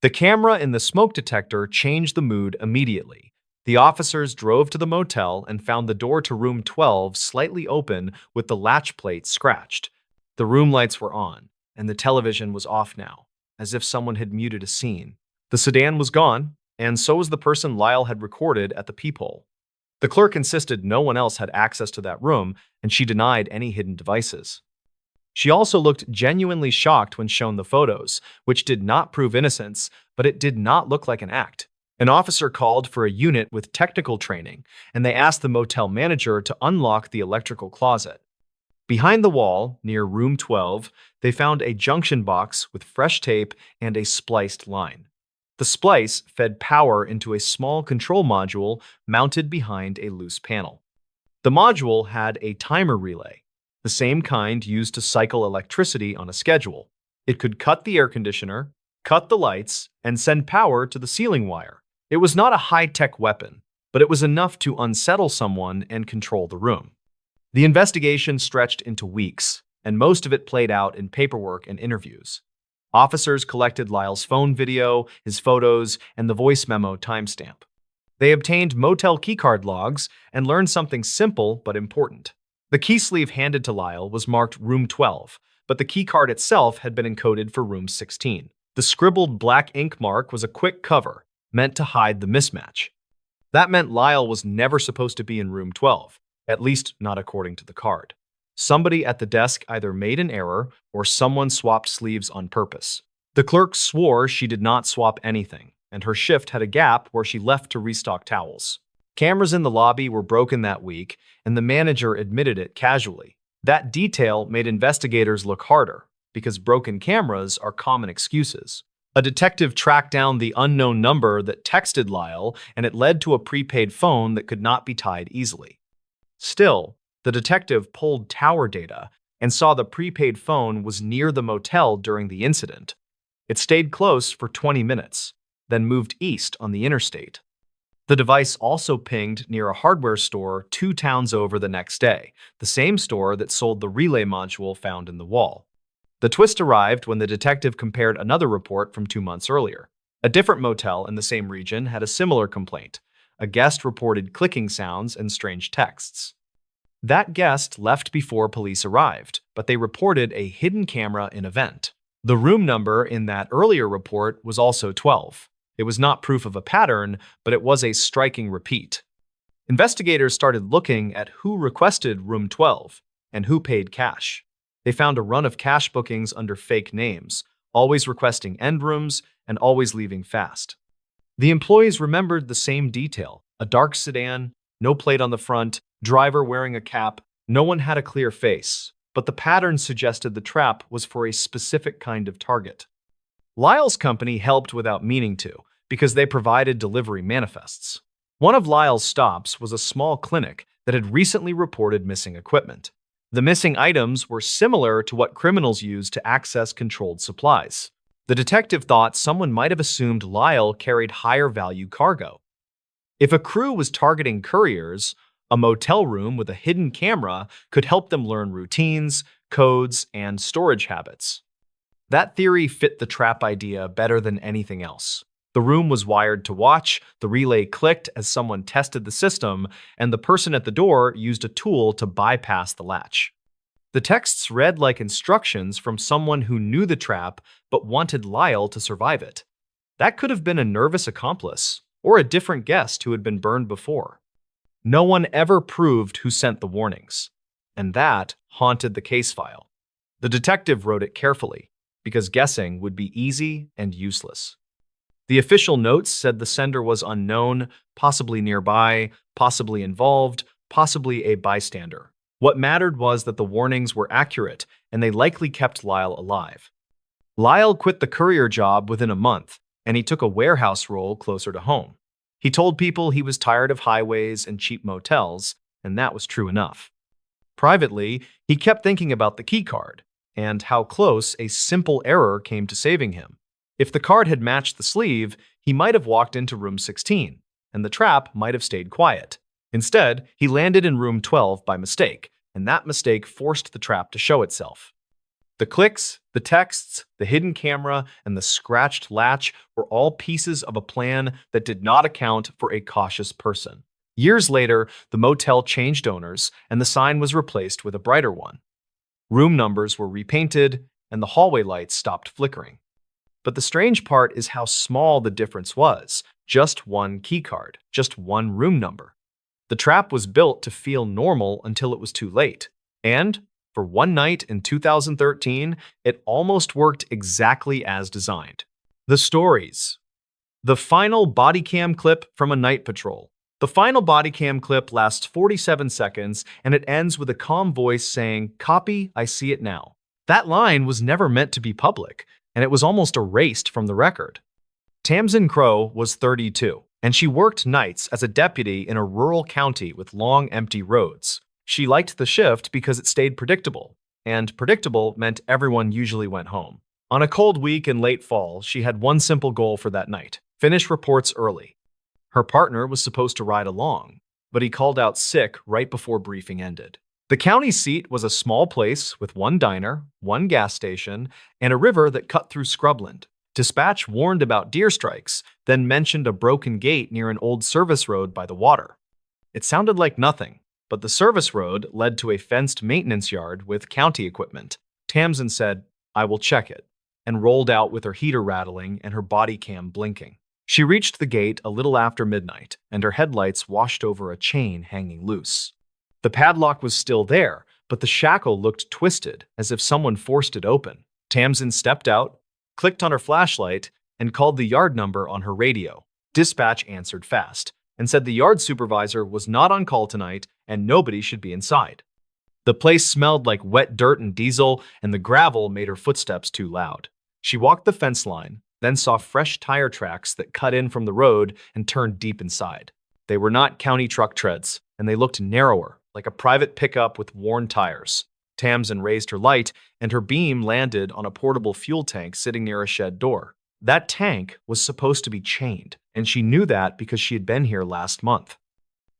The camera in the smoke detector changed the mood immediately. The officers drove to the motel and found the door to room 12 slightly open with the latch plate scratched. The room lights were on, and the television was off now, as if someone had muted a scene. The sedan was gone, and so was the person Lyle had recorded at the peephole. The clerk insisted no one else had access to that room, and she denied any hidden devices. She also looked genuinely shocked when shown the photos, which did not prove innocence, but it did not look like an act. An officer called for a unit with technical training, and they asked the motel manager to unlock the electrical closet. Behind the wall, near room 12, they found a junction box with fresh tape and a spliced line. The splice fed power into a small control module mounted behind a loose panel. The module had a timer relay, the same kind used to cycle electricity on a schedule. It could cut the air conditioner, cut the lights, and send power to the ceiling wire. It was not a high-tech weapon, but it was enough to unsettle someone and control the room. The investigation stretched into weeks, and most of it played out in paperwork and interviews. Officers collected Lyle's phone video, his photos, and the voice memo timestamp. They obtained motel keycard logs and learned something simple but important. The key sleeve handed to Lyle was marked room 12, but the keycard itself had been encoded for room 16. The scribbled black ink mark was a quick cover, meant to hide the mismatch. That meant Lyle was never supposed to be in room 12, at least not according to the card. Somebody at the desk either made an error or someone swapped sleeves on purpose. The clerk swore she did not swap anything, and her shift had a gap where she left to restock towels. Cameras in the lobby were broken that week, and the manager admitted it casually. That detail made investigators look harder, because broken cameras are common excuses. A detective tracked down the unknown number that texted Lyle, and it led to a prepaid phone that could not be tied easily. Still, the detective pulled tower data and saw the prepaid phone was near the motel during the incident. It stayed close for 20 minutes, then moved east on the interstate. The device also pinged near a hardware store 2 towns over the next day, the same store that sold the relay module found in the wall. The twist arrived when the detective compared another report from 2 months earlier. A different motel in the same region had a similar complaint. A guest reported clicking sounds and strange texts. That guest left before police arrived, but they reported a hidden camera in a vent. The room number in that earlier report was also 12. It was not proof of a pattern, but it was a striking repeat. Investigators started looking at who requested room 12 and who paid cash. They found a run of cash bookings under fake names, always requesting end rooms and always leaving fast. The employees remembered the same detail: a dark sedan, no plate on the front, driver wearing a cap. No one had a clear face, but the pattern suggested the trap was for a specific kind of target. Lyle's company helped without meaning to, because they provided delivery manifests. One of Lyle's stops was a small clinic that had recently reported missing equipment. The missing items were similar to what criminals use to access controlled supplies. The detective thought someone might have assumed Lyle carried higher value cargo. If a crew was targeting couriers, a motel room with a hidden camera could help them learn routines, codes, and storage habits. That theory fit the trap idea better than anything else. The room was wired to watch, the relay clicked as someone tested the system, and the person at the door used a tool to bypass the latch. The texts read like instructions from someone who knew the trap but wanted Lyle to survive it. That could have been a nervous accomplice or a different guest who had been burned before. No one ever proved who sent the warnings, and that haunted the case file. The detective wrote it carefully because guessing would be easy and useless. The official notes said the sender was unknown, possibly nearby, possibly involved, possibly a bystander. What mattered was that the warnings were accurate and they likely kept Lyle alive. Lyle quit the courier job within a month, and he took a warehouse role closer to home. He told people he was tired of highways and cheap motels, and that was true enough. Privately, he kept thinking about the keycard and how close a simple error came to saving him. If the card had matched the sleeve, he might have walked into room 16, and the trap might have stayed quiet. Instead, he landed in room 12 by mistake, and that mistake forced the trap to show itself. The clicks, the texts, the hidden camera, and the scratched latch were all pieces of a plan that did not account for a cautious person. Years later, the motel changed owners, and the sign was replaced with a brighter one. Room numbers were repainted, and the hallway lights stopped flickering. But the strange part is how small the difference was. Just one keycard, just one room number. The trap was built to feel normal until it was too late. And for one night in 2013, it almost worked exactly as designed. The stories. The final body cam clip from a night patrol. The final body cam clip lasts 47 seconds, and it ends with a calm voice saying, "Copy, I see it now." That line was never meant to be public, and it was almost erased from the record. Tamsin Crow was 32, and she worked nights as a deputy in a rural county with long, empty roads. She liked the shift because it stayed predictable, and predictable meant everyone usually went home. On a cold week in late fall, she had one simple goal for that night: finish reports early. Her partner was supposed to ride along, but he called out sick right before briefing ended. The county seat was a small place with one diner, one gas station, and a river that cut through scrubland. Dispatch warned about deer strikes, then mentioned a broken gate near an old service road by the water. It sounded like nothing, but the service road led to a fenced maintenance yard with county equipment. Tamsin said, "I will check it," and rolled out with her heater rattling and her body cam blinking. She reached the gate a little after midnight, and her headlights washed over a chain hanging loose. The padlock was still there, but the shackle looked twisted, as if someone forced it open. Tamsin stepped out, clicked on her flashlight, and called the yard number on her radio. Dispatch answered fast and said the yard supervisor was not on call tonight and nobody should be inside. The place smelled like wet dirt and diesel, and the gravel made her footsteps too loud. She walked the fence line, then saw fresh tire tracks that cut in from the road and turned deep inside. They were not county truck treads, and they looked narrower, like a private pickup with worn tires. Tamsin raised her light, and her beam landed on a portable fuel tank sitting near a shed door. That tank was supposed to be chained, and she knew that because she had been here last month.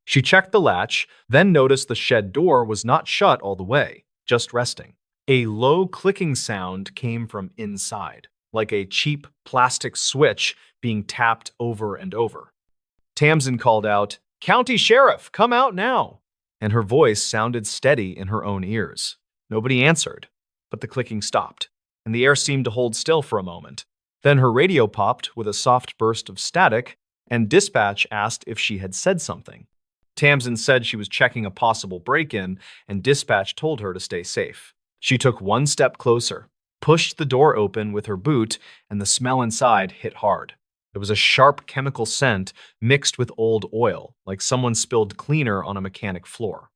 She checked the latch, then noticed the shed door was not shut all the way, just resting. A low clicking sound came from inside, like a cheap plastic switch being tapped over and over. Tamsin called out, "County Sheriff, come out now!" And her voice sounded steady in her own ears. Nobody answered, but the clicking stopped, and the air seemed to hold still for a moment. Then her radio popped with a soft burst of static, and dispatch asked if she had said something. Tamsin said she was checking a possible break-in, and dispatch told her to stay safe. She took one step closer, pushed the door open with her boot, and the smell inside hit hard. There was a sharp chemical scent mixed with old oil, like someone spilled cleaner on a mechanic floor.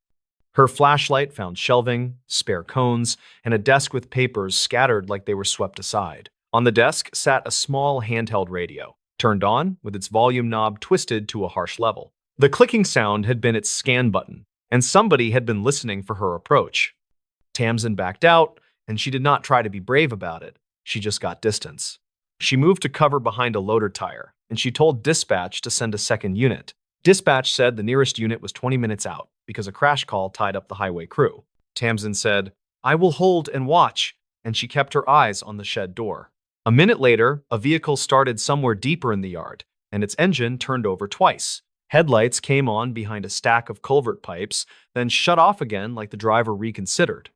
Her flashlight found shelving, spare cones, and a desk with papers scattered like they were swept aside. On the desk sat a small handheld radio, turned on with its volume knob twisted to a harsh level. The clicking sound had been its scan button, and somebody had been listening for her approach. Tamsin backed out, and she did not try to be brave about it. She just got distance. She moved to cover behind a loader tire, and she told dispatch to send a second unit. Dispatch said the nearest unit was 20 minutes out because a crash call tied up the highway crew. Tamsin said, "I will hold and watch," and she kept her eyes on the shed door. A minute later, a vehicle started somewhere deeper in the yard, and its engine turned over twice. Headlights came on behind a stack of culvert pipes, then shut off again like the driver reconsidered.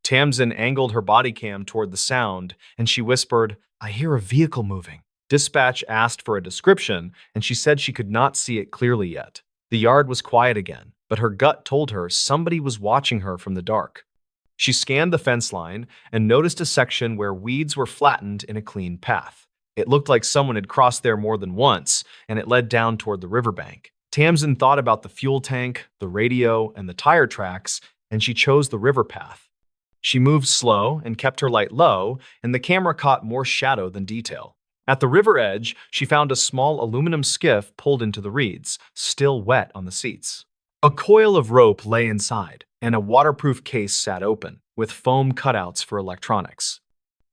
Tamsin angled her body cam toward the sound, and she whispered, "I hear a vehicle moving." Dispatch asked for a description, and she said she could not see it clearly yet. The yard was quiet again, but her gut told her somebody was watching her from the dark. She scanned the fence line and noticed a section where weeds were flattened in a clean path. It looked like someone had crossed there more than once, and it led down toward the riverbank. Tamsin thought about the fuel tank, the radio, and the tire tracks, and she chose the river path. She moved slow and kept her light low, and the camera caught more shadow than detail. At the river edge, she found a small aluminum skiff pulled into the reeds, still wet on the seats. A coil of rope lay inside, and a waterproof case sat open, with foam cutouts for electronics.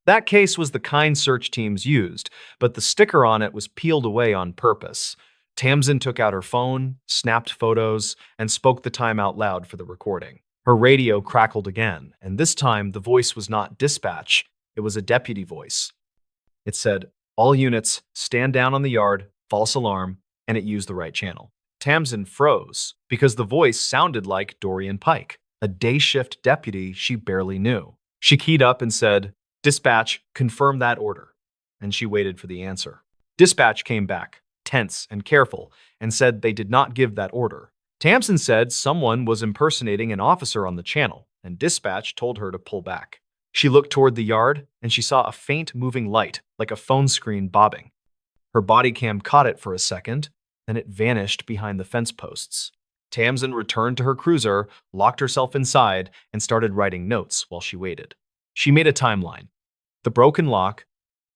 That case was the kind search teams used, but the sticker on it was peeled away on purpose. Tamsin took out her phone, snapped photos, and spoke the time out loud for the recording. Her radio crackled again, and this time the voice was not dispatch, it was a deputy voice. It said, "All units, stand down on the yard, false alarm," and it used the right channel. Tamsin froze because the voice sounded like Dorian Pike, a day shift deputy she barely knew. She keyed up and said, "Dispatch, confirm that order," and she waited for the answer. Dispatch came back, tense and careful, and said they did not give that order. Tamsin said someone was impersonating an officer on the channel, and dispatch told her to pull back. She looked toward the yard, and she saw a faint moving light, like a phone screen bobbing. Her body cam caught it for a second, then it vanished behind the fence posts. Tamsin returned to her cruiser, locked herself inside, and started writing notes while she waited. She made a timeline: the broken lock,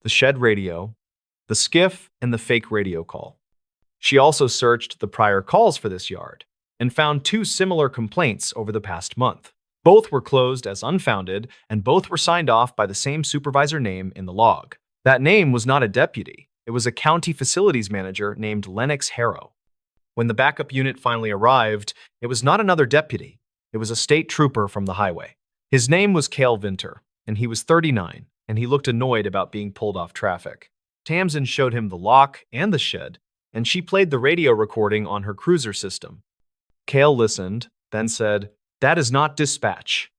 the shed radio, the skiff, and the fake radio call. She also searched the prior calls for this yard and found 2 similar complaints over the past month. Both were closed as unfounded, and both were signed off by the same supervisor name in the log. That name was not a deputy. It was a county facilities manager named Lennox Harrow. When the backup unit finally arrived, it was not another deputy. It was a state trooper from the highway. His name was Cale Vinter, and he was 39, and he looked annoyed about being pulled off traffic. Tamsin showed him the lock and the shed, and she played the radio recording on her cruiser system. Cale listened, then said, "That is not dispatch,"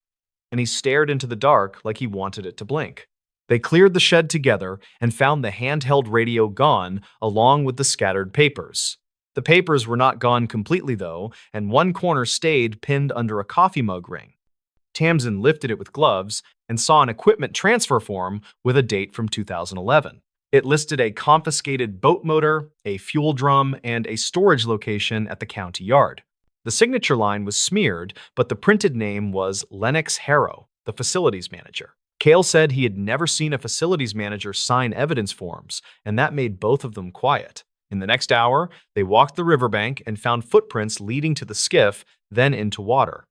and he stared into the dark like he wanted it to blink. They cleared the shed together and found the handheld radio gone along with the scattered papers. The papers were not gone completely though, and one corner stayed pinned under a coffee mug ring. Tamsin lifted it with gloves and saw an equipment transfer form with a date from 2011. It listed a confiscated boat motor, a fuel drum, and a storage location at the county yard. The signature line was smeared, but the printed name was Lennox Harrow, the facilities manager. Cale said he had never seen a facilities manager sign evidence forms, and that made both of them quiet. In the next hour, they walked the riverbank and found footprints leading to the skiff, then into water.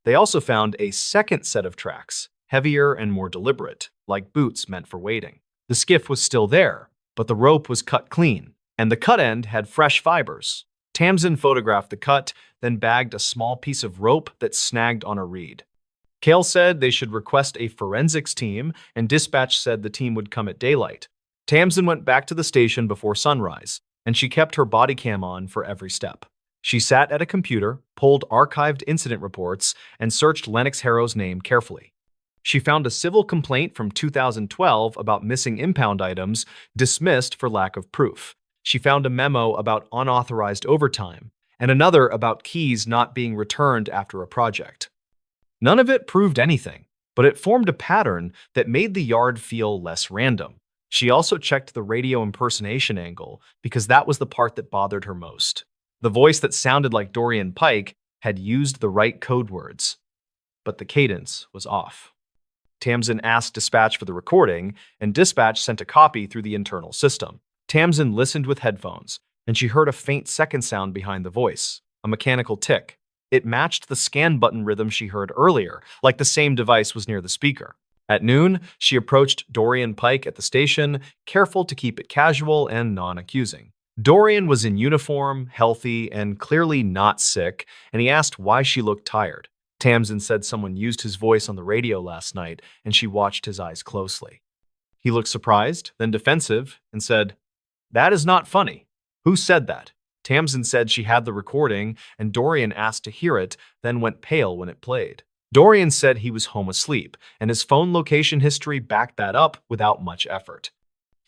They also found a second set of tracks, heavier and more deliberate, like boots meant for wading. The skiff was still there, but the rope was cut clean, and the cut end had fresh fibers. Tamsin photographed the cut, then bagged a small piece of rope that snagged on a reed. Cale said they should request a forensics team, and dispatch said the team would come at daylight. Tamsin went back to the station before sunrise, and she kept her body cam on for every step. She sat at a computer, pulled archived incident reports, and searched Lennox Harrow's name carefully. She found a civil complaint from 2012 about missing impound items, dismissed for lack of proof. She found a memo about unauthorized overtime, and another about keys not being returned after a project. None of it proved anything, but it formed a pattern that made the yard feel less random. She also checked the radio impersonation angle because that was the part that bothered her most. The voice that sounded like Dorian Pike had used the right code words, but the cadence was off. Tamsin asked dispatch for the recording, and dispatch sent a copy through the internal system. Tamsin listened with headphones, and she heard a faint second sound behind the voice, a mechanical tick. It matched the scan button rhythm she heard earlier, like the same device was near the speaker. At noon, she approached Dorian Pike at the station, careful to keep it casual and non-accusing. Dorian was in uniform, healthy, and clearly not sick, and he asked why she looked tired. Tamsin said someone used his voice on the radio last night, and she watched his eyes closely. He looked surprised, then defensive, and said, "That is not funny." "Who said that?" Tamsin said she had the recording, and Dorian asked to hear it, then went pale when it played. Dorian said he was home asleep, and his phone location history backed that up without much effort.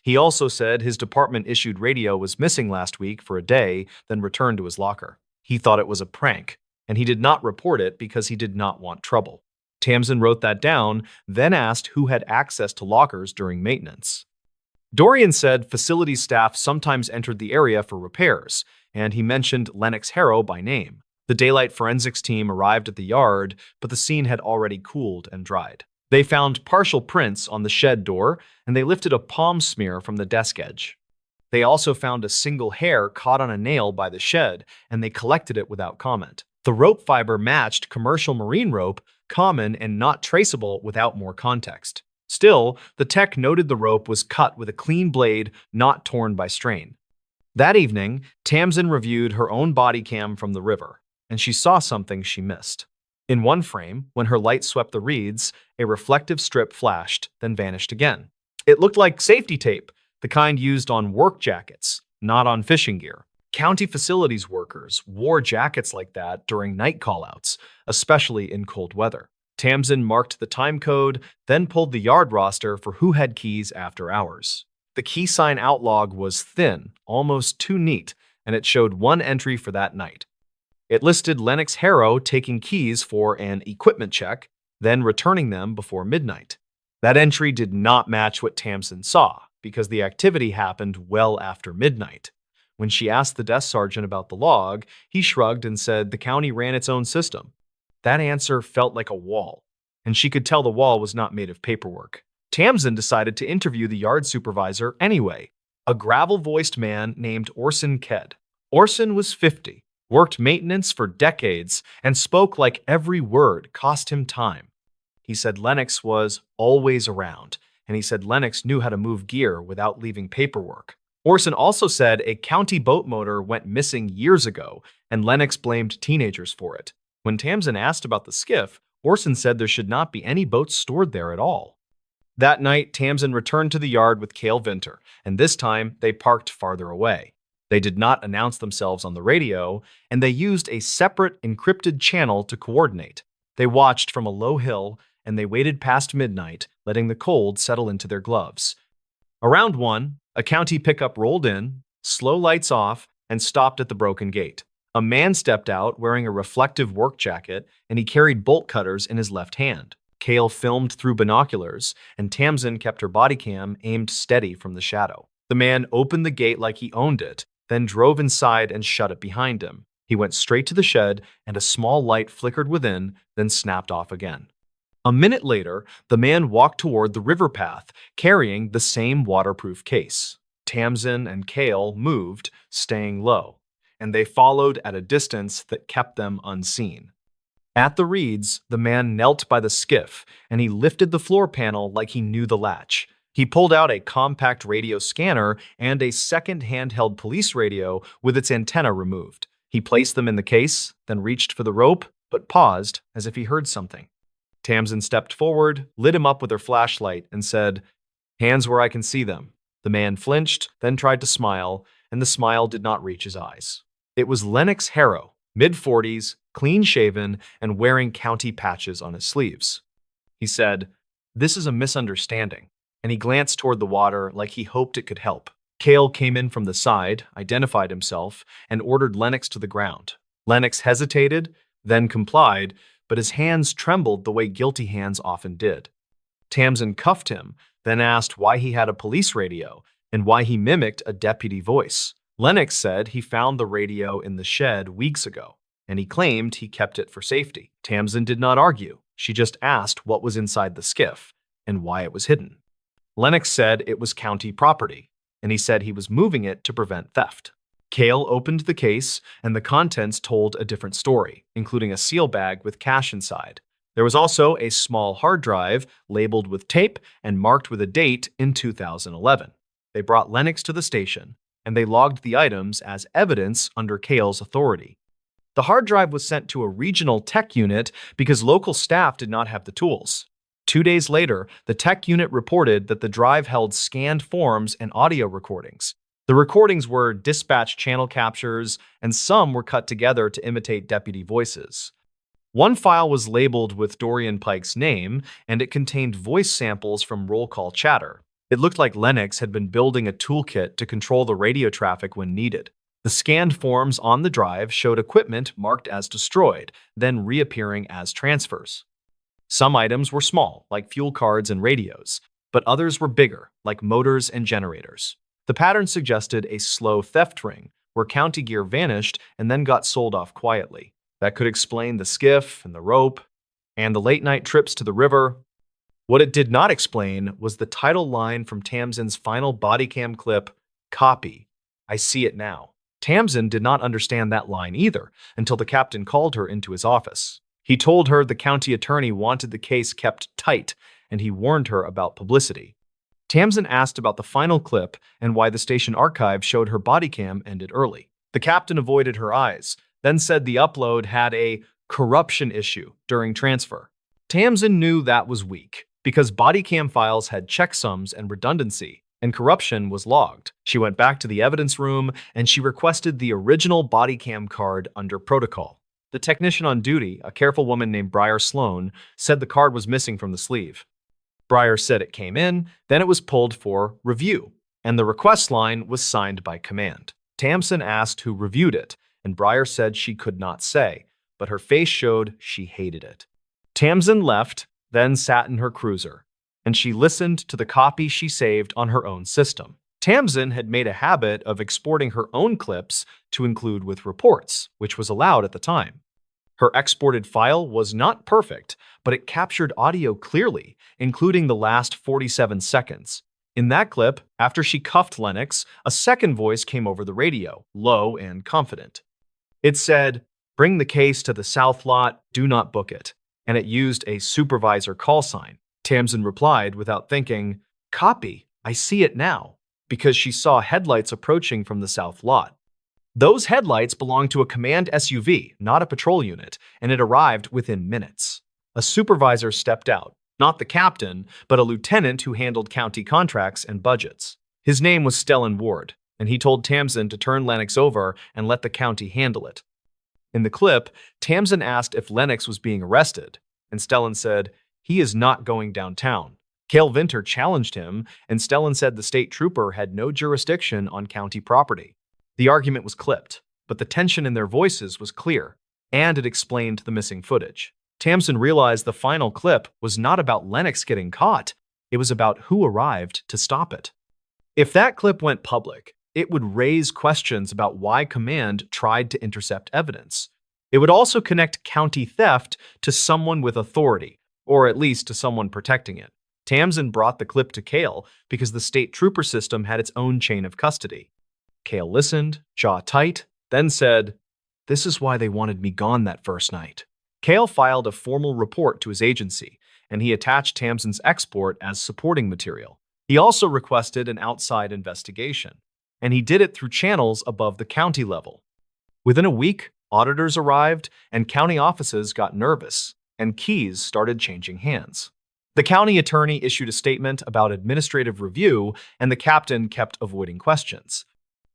He also said his department-issued radio was missing last week for a day, then returned to his locker. He thought it was a prank, and he did not report it because he did not want trouble. Tamsin wrote that down, then asked who had access to lockers during maintenance. Dorian said facility staff sometimes entered the area for repairs, and he mentioned Lennox Harrow by name. The daylight forensics team arrived at the yard, but the scene had already cooled and dried. They found partial prints on the shed door, and they lifted a palm smear from the desk edge. They also found a single hair caught on a nail by the shed, and they collected it without comment. The rope fiber matched commercial marine rope, common and not traceable without more context. Still, the tech noted the rope was cut with a clean blade, not torn by strain. That evening, Tamsin reviewed her own body cam from the river, and she saw something she missed. In one frame, when her light swept the reeds, a reflective strip flashed, then vanished again. It looked like safety tape, the kind used on work jackets, not on fishing gear. County facilities workers wore jackets like that during night callouts, especially in cold weather. Tamsin marked the time code, then pulled the yard roster for who had keys after hours. The key sign outlog was thin, almost too neat, and it showed one entry for that night. It listed Lennox Harrow taking keys for an equipment check, then returning them before midnight. That entry did not match what Tamsin saw, because the activity happened well after midnight. When she asked the desk sergeant about the log, he shrugged and said the county ran its own system. That answer felt like a wall, and she could tell the wall was not made of paperwork. Tamsin decided to interview the yard supervisor anyway, a gravel-voiced man named Orson Ked. Orson was 50. Worked maintenance for decades, and spoke like every word cost him time. He said Lennox was always around, and he said Lennox knew how to move gear without leaving paperwork. Orson also said a county boat motor went missing years ago, and Lennox blamed teenagers for it. When Tamsin asked about the skiff, Orson said there should not be any boats stored there at all. That night, Tamsin returned to the yard with Cale Vinter, and this time they parked farther away. They did not announce themselves on the radio, and they used a separate encrypted channel to coordinate. They watched from a low hill, and they waited past midnight, letting the cold settle into their gloves. Around 1, a county pickup rolled in, slow lights off, and stopped at the broken gate. A man stepped out wearing a reflective work jacket, and he carried bolt cutters in his left hand. Cale filmed through binoculars, and Tamsin kept her body cam aimed steady from the shadow. The man opened the gate like he owned it, then drove inside and shut it behind him. He went straight to the shed, and a small light flickered within, then snapped off again. A minute later, the man walked toward the river path, carrying the same waterproof case. Tamsin and Cale moved, staying low, and they followed at a distance that kept them unseen. At the reeds, the man knelt by the skiff, and he lifted the floor panel like he knew the latch. He pulled out a compact radio scanner and a second handheld police radio with its antenna removed. He placed them in the case, then reached for the rope, but paused as if he heard something. Tamsin stepped forward, lit him up with her flashlight, and said, "Hands where I can see them." The man flinched, then tried to smile, and the smile did not reach his eyes. It was Lennox Harrow, mid-40s, clean-shaven, and wearing county patches on his sleeves. He said, "This is a misunderstanding," and he glanced toward the water like he hoped it could help. Cale came in from the side, identified himself, and ordered Lennox to the ground. Lennox hesitated, then complied, but his hands trembled the way guilty hands often did. Tamsin cuffed him, then asked why he had a police radio and why he mimicked a deputy voice. Lennox said he found the radio in the shed weeks ago, and he claimed he kept it for safety. Tamsin did not argue. She just asked what was inside the skiff and why it was hidden. Lennox said it was county property, and he said he was moving it to prevent theft. Cale opened the case, and the contents told a different story, including a seal bag with cash inside. There was also a small hard drive labeled with tape and marked with a date in 2011. They brought Lennox to the station, and they logged the items as evidence under Cale's authority. The hard drive was sent to a regional tech unit because local staff did not have the tools. 2 days later, the tech unit reported that the drive held scanned forms and audio recordings. The recordings were dispatch channel captures, and some were cut together to imitate deputy voices. One file was labeled with Dorian Pike's name, and it contained voice samples from roll call chatter. It looked like Lennox had been building a toolkit to control the radio traffic when needed. The scanned forms on the drive showed equipment marked as destroyed, then reappearing as transfers. Some items were small, like fuel cards and radios, but others were bigger, like motors and generators. The pattern suggested a slow theft ring, where county gear vanished and then got sold off quietly. That could explain the skiff and the rope and the late-night trips to the river. What it did not explain was the title line from Tamsin's final body cam clip, "Copy. I see it now." Tamsin did not understand that line either until the captain called her into his office. He told her the county attorney wanted the case kept tight, and he warned her about publicity. Tamsin asked about the final clip and why the station archive showed her body cam ended early. The captain avoided her eyes, then said the upload had a corruption issue during transfer. Tamsin knew that was weak, because body cam files had checksums and redundancy, and corruption was logged. She went back to the evidence room and she requested the original body cam card under protocol. The technician on duty, a careful woman named Briar Sloan, said the card was missing from the sleeve. Briar said it came in, then it was pulled for review, and the request line was signed by command. Tamsin asked who reviewed it, and Briar said she could not say, but her face showed she hated it. Tamsin left, then sat in her cruiser, and she listened to the copy she saved on her own system. Tamsin had made a habit of exporting her own clips to include with reports, which was allowed at the time. Her exported file was not perfect, but it captured audio clearly, including the last 47 seconds. In that clip, after she cuffed Lennox, a second voice came over the radio, low and confident. It said, "Bring the case to the south lot, do not book it," and it used a supervisor call sign. Tamsin replied without thinking, "Copy, I see it now," because she saw headlights approaching from the south lot. Those headlights belonged to a command SUV, not a patrol unit, and it arrived within minutes. A supervisor stepped out, not the captain, but a lieutenant who handled county contracts and budgets. His name was Stellan Ward, and he told Tamsin to turn Lennox over and let the county handle it. In the clip, Tamsin asked if Lennox was being arrested, and Stellan said, "He is not going downtown." Cale Vinter challenged him, and Stellan said the state trooper had no jurisdiction on county property. The argument was clipped, but the tension in their voices was clear, and it explained the missing footage. Tamsin realized the final clip was not about Lennox getting caught, it was about who arrived to stop it. If that clip went public, it would raise questions about why command tried to intercept evidence. It would also connect county theft to someone with authority, or at least to someone protecting it. Tamsin brought the clip to Cale because the state trooper system had its own chain of custody. Cale listened, jaw tight, then said, "This is why they wanted me gone that first night." Cale filed a formal report to his agency, and he attached Tamsin's export as supporting material. He also requested an outside investigation, and he did it through channels above the county level. Within a week, auditors arrived, and county offices got nervous, and keys started changing hands. The county attorney issued a statement about administrative review, and the captain kept avoiding questions.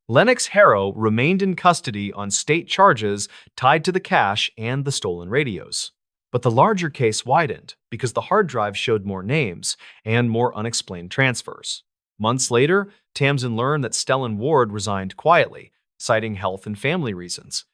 Lennox Harrow remained in custody on state charges tied to the cash and the stolen radios. But the larger case widened because the hard drive showed more names and more unexplained transfers. Months later, Tamsin learned that Stellan Ward resigned quietly, citing health and family reasons.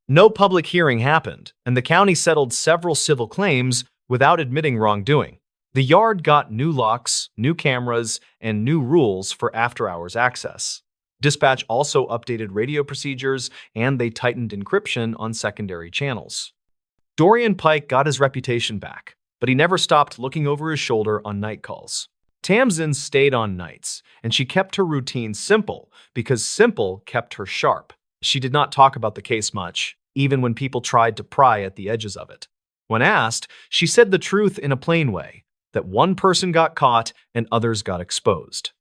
No public hearing happened, and the county settled several civil claims without admitting wrongdoing. The yard got new locks, new cameras, and new rules for after-hours access. Dispatch also updated radio procedures, and they tightened encryption on secondary channels. Dorian Pike got his reputation back, but he never stopped looking over his shoulder on night calls. Tamsin stayed on nights, and she kept her routine simple because simple kept her sharp. She did not talk about the case much, even when people tried to pry at the edges of it. When asked, she said the truth in a plain way, that one person got caught and others got exposed.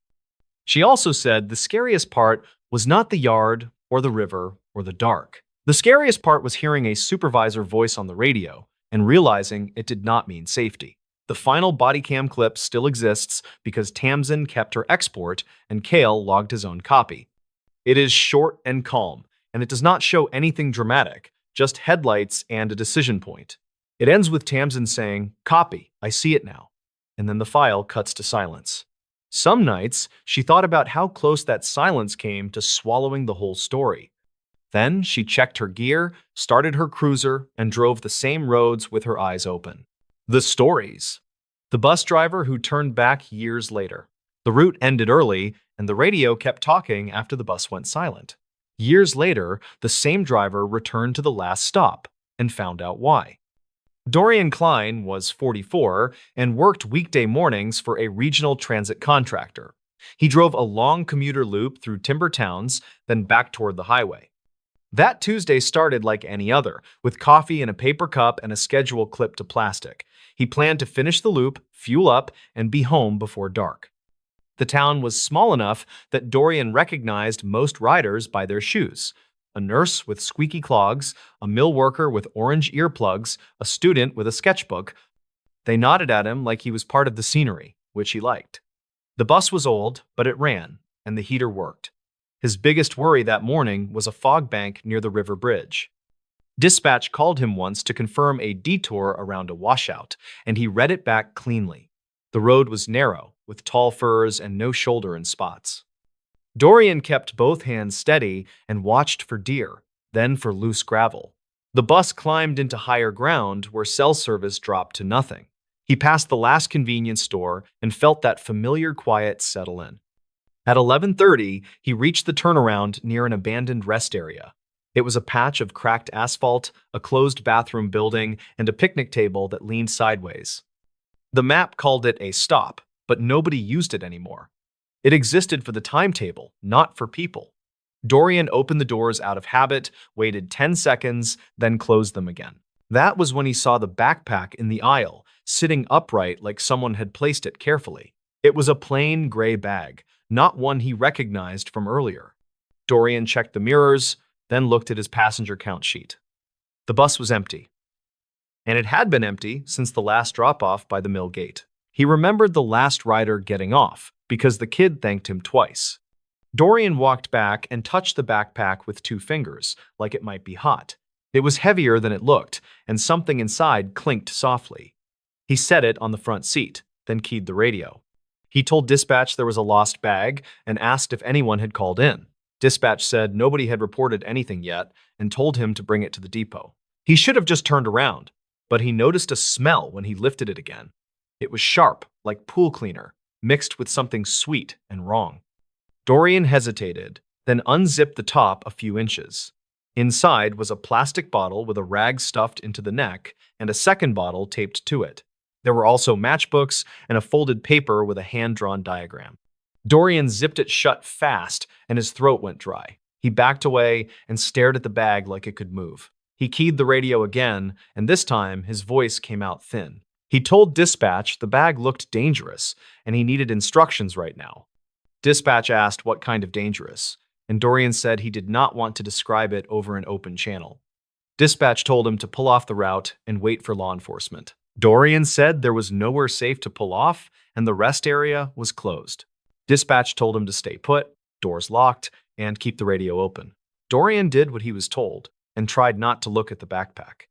She also said the scariest part was not the yard or the river or the dark. The scariest part was hearing a supervisor voice on the radio and realizing it did not mean safety. The final body cam clip still exists because Tamsin kept her export and Cale logged his own copy. It is short and calm, and it does not show anything dramatic, just headlights and a decision point. It ends with Tamsin saying, "Copy, I see it now." And then the file cuts to silence. Some nights, she thought about how close that silence came to swallowing the whole story. Then she checked her gear, started her cruiser, and drove the same roads with her eyes open. The stories. The bus driver who turned back years later. The route ended early, and the radio kept talking after the bus went silent. Years later, the same driver returned to the last stop and found out why. Dorian Klein was 44 and worked weekday mornings for a regional transit contractor. He drove a long commuter loop through timber towns, then back toward the highway. That Tuesday started like any other, with coffee in a paper cup and a schedule clipped to plastic. He planned to finish the loop, fuel up, and be home before dark. The town was small enough that Dorian recognized most riders by their shoes. A nurse with squeaky clogs, a mill worker with orange earplugs, a student with a sketchbook. They nodded at him like he was part of the scenery, which he liked. The bus was old, but it ran, and the heater worked. His biggest worry that morning was a fog bank near the river bridge. Dispatch called him once to confirm a detour around a washout, and he read it back cleanly. The road was narrow, with tall firs and no shoulder in spots. Dorian kept both hands steady and watched for deer, then for loose gravel. The bus climbed into higher ground where cell service dropped to nothing. He passed the last convenience store and felt that familiar quiet settle in. At 11:30, he reached the turnaround near an abandoned rest area. It was a patch of cracked asphalt, a closed bathroom building, and a picnic table that leaned sideways. The map called it a stop, but nobody used it anymore. It existed for the timetable, not for people. Dorian opened the doors out of habit, waited 10 seconds, then closed them again. That was when he saw the backpack in the aisle, sitting upright like someone had placed it carefully. It was a plain gray bag, not one he recognized from earlier. Dorian checked the mirrors, then looked at his passenger count sheet. The bus was empty. And it had been empty since the last drop-off by the mill gate. He remembered the last rider getting off, because the kid thanked him twice. Dorian walked back and touched the backpack with 2 fingers, like it might be hot. It was heavier than it looked, and something inside clinked softly. He set it on the front seat, then keyed the radio. He told dispatch there was a lost bag and asked if anyone had called in. Dispatch said nobody had reported anything yet and told him to bring it to the depot. He should have just turned around, but he noticed a smell when he lifted it again. It was sharp, like pool cleaner, mixed with something sweet and wrong. Dorian hesitated, then unzipped the top a few inches. Inside was a plastic bottle with a rag stuffed into the neck and a second bottle taped to it. There were also matchbooks and a folded paper with a hand-drawn diagram. Dorian zipped it shut fast, and his throat went dry. He backed away and stared at the bag like it could move. He keyed the radio again, and this time his voice came out thin. He told dispatch the bag looked dangerous, and he needed instructions right now. Dispatch asked what kind of dangerous, and Dorian said he did not want to describe it over an open channel. Dispatch told him to pull off the route and wait for law enforcement. Dorian said there was nowhere safe to pull off, and the rest area was closed. Dispatch told him to stay put, doors locked, and keep the radio open. Dorian did what he was told and tried not to look at the backpack.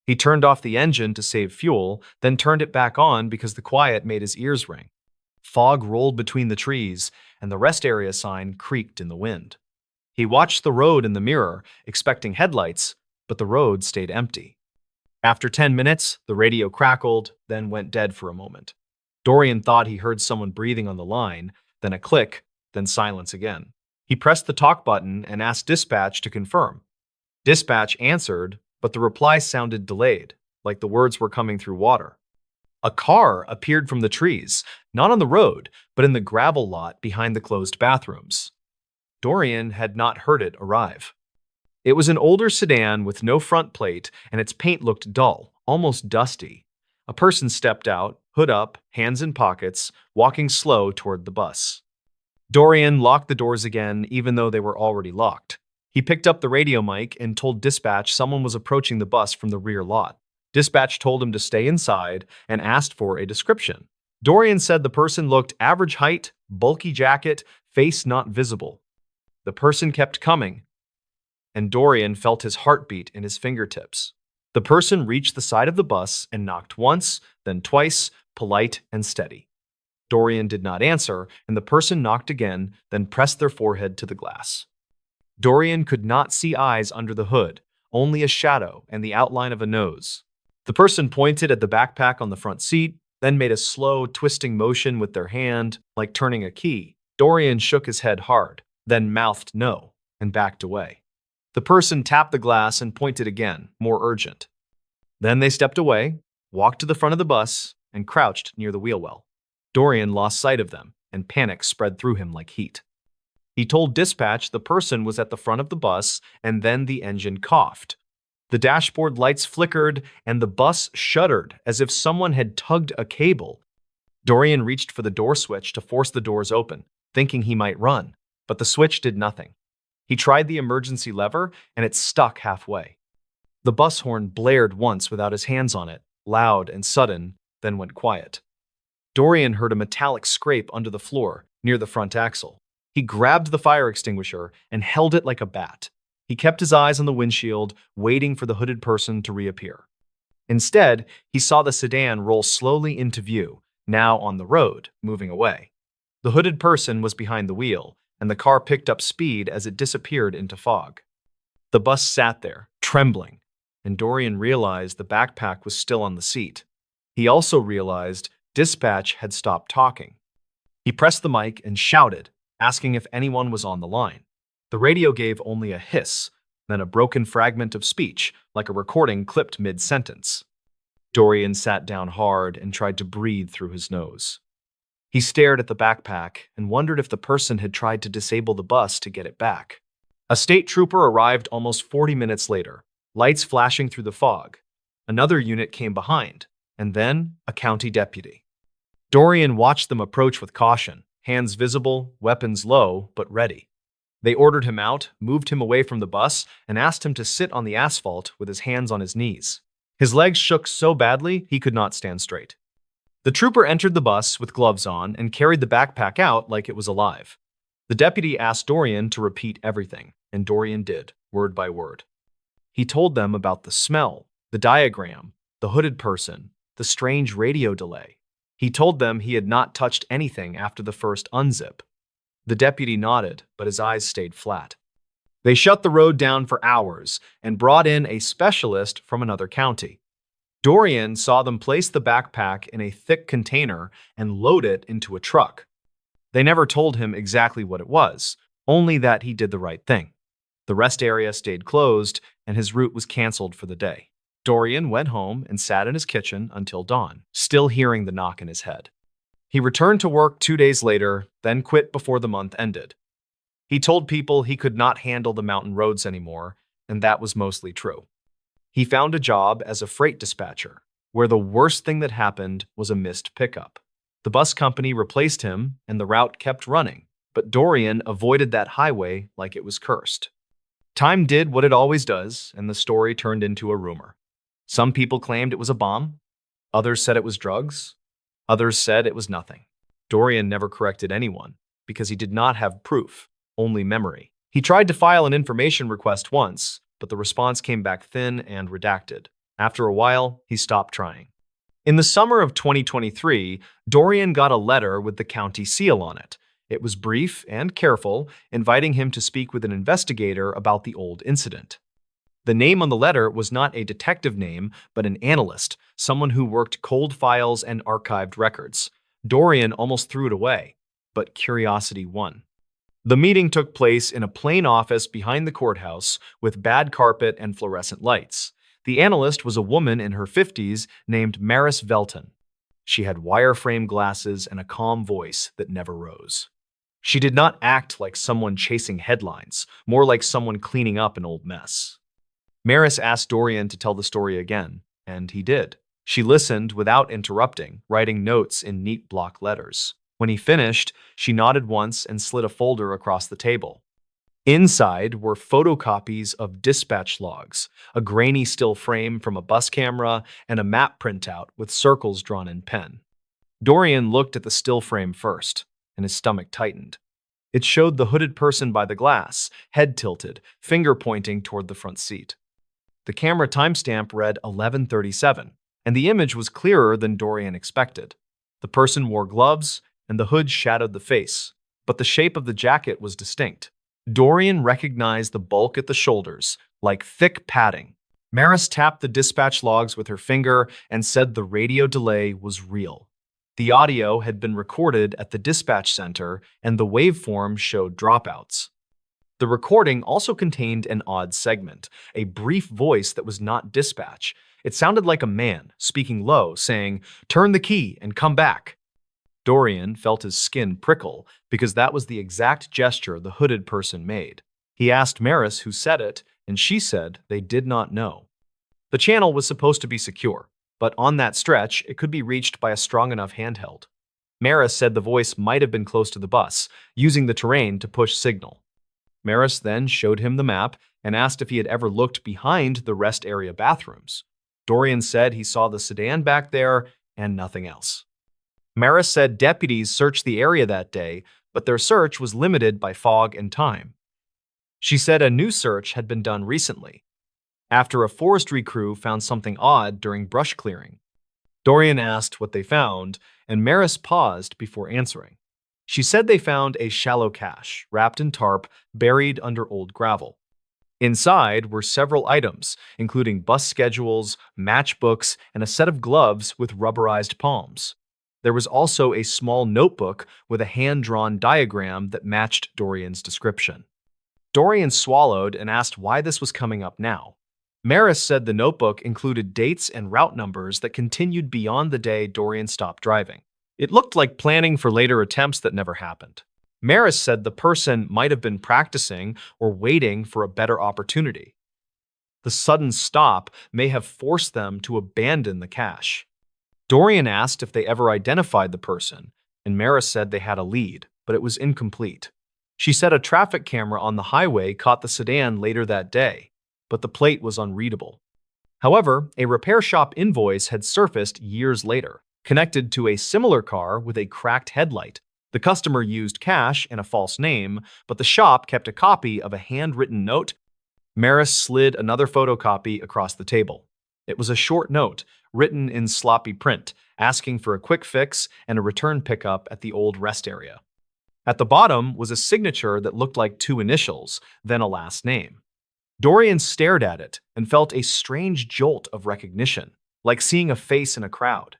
He turned off the engine to save fuel, then turned it back on because the quiet made his ears ring. Fog rolled between the trees, and the rest area sign creaked in the wind. He watched the road in the mirror, expecting headlights, but the road stayed empty. After 10 minutes, the radio crackled, then went dead for a moment. Dorian thought he heard someone breathing on the line, then a click, then silence again. He pressed the talk button and asked dispatch to confirm. Dispatch answered, but the reply sounded delayed, like the words were coming through water. A car appeared from the trees, not on the road, but in the gravel lot behind the closed bathrooms. Dorian had not heard it arrive. It was an older sedan with no front plate, and its paint looked dull, almost dusty. A person stepped out, hood up, hands in pockets, walking slow toward the bus. Dorian locked the doors again, even though they were already locked. He picked up the radio mic and told dispatch someone was approaching the bus from the rear lot. Dispatch told him to stay inside and asked for a description. Dorian said the person looked average height, bulky jacket, face not visible. The person kept coming, and Dorian felt his heartbeat in his fingertips. The person reached the side of the bus and knocked once, then twice, polite and steady. Dorian did not answer, and the person knocked again, then pressed their forehead to the glass. Dorian could not see eyes under the hood, only a shadow and the outline of a nose. The person pointed at the backpack on the front seat, then made a slow, twisting motion with their hand, like turning a key. Dorian shook his head hard, then mouthed no, and backed away. The person tapped the glass and pointed again, more urgent. Then they stepped away, walked to the front of the bus, and crouched near the wheel well. Dorian lost sight of them, and panic spread through him like heat. He told dispatch the person was at the front of the bus, and then the engine coughed. The dashboard lights flickered, and the bus shuddered as if someone had tugged a cable. Dorian reached for the door switch to force the doors open, thinking he might run, but the switch did nothing. He tried the emergency lever, and it stuck halfway. The bus horn blared once without his hands on it, loud and sudden, then went quiet. Dorian heard a metallic scrape under the floor, near the front axle. He grabbed the fire extinguisher and held it like a bat. He kept his eyes on the windshield, waiting for the hooded person to reappear. Instead, he saw the sedan roll slowly into view, now on the road, moving away. The hooded person was behind the wheel, and the car picked up speed as it disappeared into fog. The bus sat there, trembling, and Dorian realized the backpack was still on the seat. He also realized dispatch had stopped talking. He pressed the mic and shouted, asking if anyone was on the line. The radio gave only a hiss, then a broken fragment of speech, like a recording clipped mid-sentence. Dorian sat down hard and tried to breathe through his nose. He stared at the backpack and wondered if the person had tried to disable the bus to get it back. A state trooper arrived almost 40 minutes later, lights flashing through the fog. Another unit came behind, and then a county deputy. Dorian watched them approach with caution, hands visible, weapons low, but ready. They ordered him out, moved him away from the bus, and asked him to sit on the asphalt with his hands on his knees. His legs shook so badly he could not stand straight. The trooper entered the bus with gloves on and carried the backpack out like it was alive. The deputy asked Dorian to repeat everything, and Dorian did, word by word. He told them about the smell, the diagram, the hooded person, the strange radio delay. He told them he had not touched anything after the first unzip. The deputy nodded, but his eyes stayed flat. They shut the road down for hours and brought in a specialist from another county. Dorian saw them place the backpack in a thick container and load it into a truck. They never told him exactly what it was, only that he did the right thing. The rest area stayed closed, and his route was canceled for the day. Dorian went home and sat in his kitchen until dawn, still hearing the knock in his head. He returned to work 2 days later, then quit before the month ended. He told people he could not handle the mountain roads anymore, and that was mostly true. He found a job as a freight dispatcher, where the worst thing that happened was a missed pickup. The bus company replaced him, and the route kept running, but Dorian avoided that highway like it was cursed. Time did what it always does, and the story turned into a rumor. Some people claimed it was a bomb. Others said it was drugs. Others said it was nothing. Dorian never corrected anyone because he did not have proof, only memory. He tried to file an information request once, but the response came back thin and redacted. After a while, he stopped trying. In the summer of 2023, Dorian got a letter with the county seal on it. It was brief and careful, inviting him to speak with an investigator about the old incident. The name on the letter was not a detective name, but an analyst, someone who worked cold files and archived records. Dorian almost threw it away, but curiosity won. The meeting took place in a plain office behind the courthouse with bad carpet and fluorescent lights. The analyst was a woman in her 50s named MrBallen. She had wireframe glasses and a calm voice that never rose. She did not act like someone chasing headlines, more like someone cleaning up an old mess. Maris asked Dorian to tell the story again, and he did. She listened without interrupting, writing notes in neat block letters. When he finished, she nodded once and slid a folder across the table. Inside were photocopies of dispatch logs, a grainy still frame from a bus camera, and a map printout with circles drawn in pen. Dorian looked at the still frame first, and his stomach tightened. It showed the hooded person by the glass, head tilted, finger pointing toward the front seat. The camera timestamp read 11:37, and the image was clearer than Dorian expected. The person wore gloves, and the hood shadowed the face, but the shape of the jacket was distinct. Dorian recognized the bulk at the shoulders, like thick padding. Maris tapped the dispatch logs with her finger and said the radio delay was real. The audio had been recorded at the dispatch center, and the waveform showed dropouts. The recording also contained an odd segment, a brief voice that was not dispatch. It sounded like a man, speaking low, saying, "Turn the key and come back." Dorian felt his skin prickle because that was the exact gesture the hooded person made. He asked Maris who said it, and she said they did not know. The channel was supposed to be secure, but on that stretch, it could be reached by a strong enough handheld. Maris said the voice might have been close to the bus, using the terrain to push signal. Maris then showed him the map and asked if he had ever looked behind the rest area bathrooms. Dorian said he saw the sedan back there and nothing else. Maris said deputies searched the area that day, but their search was limited by fog and time. She said a new search had been done recently, after a forestry crew found something odd during brush clearing. Dorian asked what they found, and Maris paused before answering. She said they found a shallow cache, wrapped in tarp, buried under old gravel. Inside were several items, including bus schedules, matchbooks, and a set of gloves with rubberized palms. There was also a small notebook with a hand-drawn diagram that matched Dorian's description. Dorian swallowed and asked why this was coming up now. Maris said the notebook included dates and route numbers that continued beyond the day Dorian stopped driving. It looked like planning for later attempts that never happened. Maris said the person might have been practicing or waiting for a better opportunity. The sudden stop may have forced them to abandon the cache. Dorian asked if they ever identified the person, and Maris said they had a lead, but it was incomplete. She said a traffic camera on the highway caught the sedan later that day, but the plate was unreadable. However, a repair shop invoice had surfaced years later, connected to a similar car with a cracked headlight. The customer used cash and a false name, but the shop kept a copy of a handwritten note. Maris slid another photocopy across the table. It was a short note, written in sloppy print, asking for a quick fix and a return pickup at the old rest area. At the bottom was a signature that looked like two initials, then a last name. Dorian stared at it and felt a strange jolt of recognition, like seeing a face in a crowd.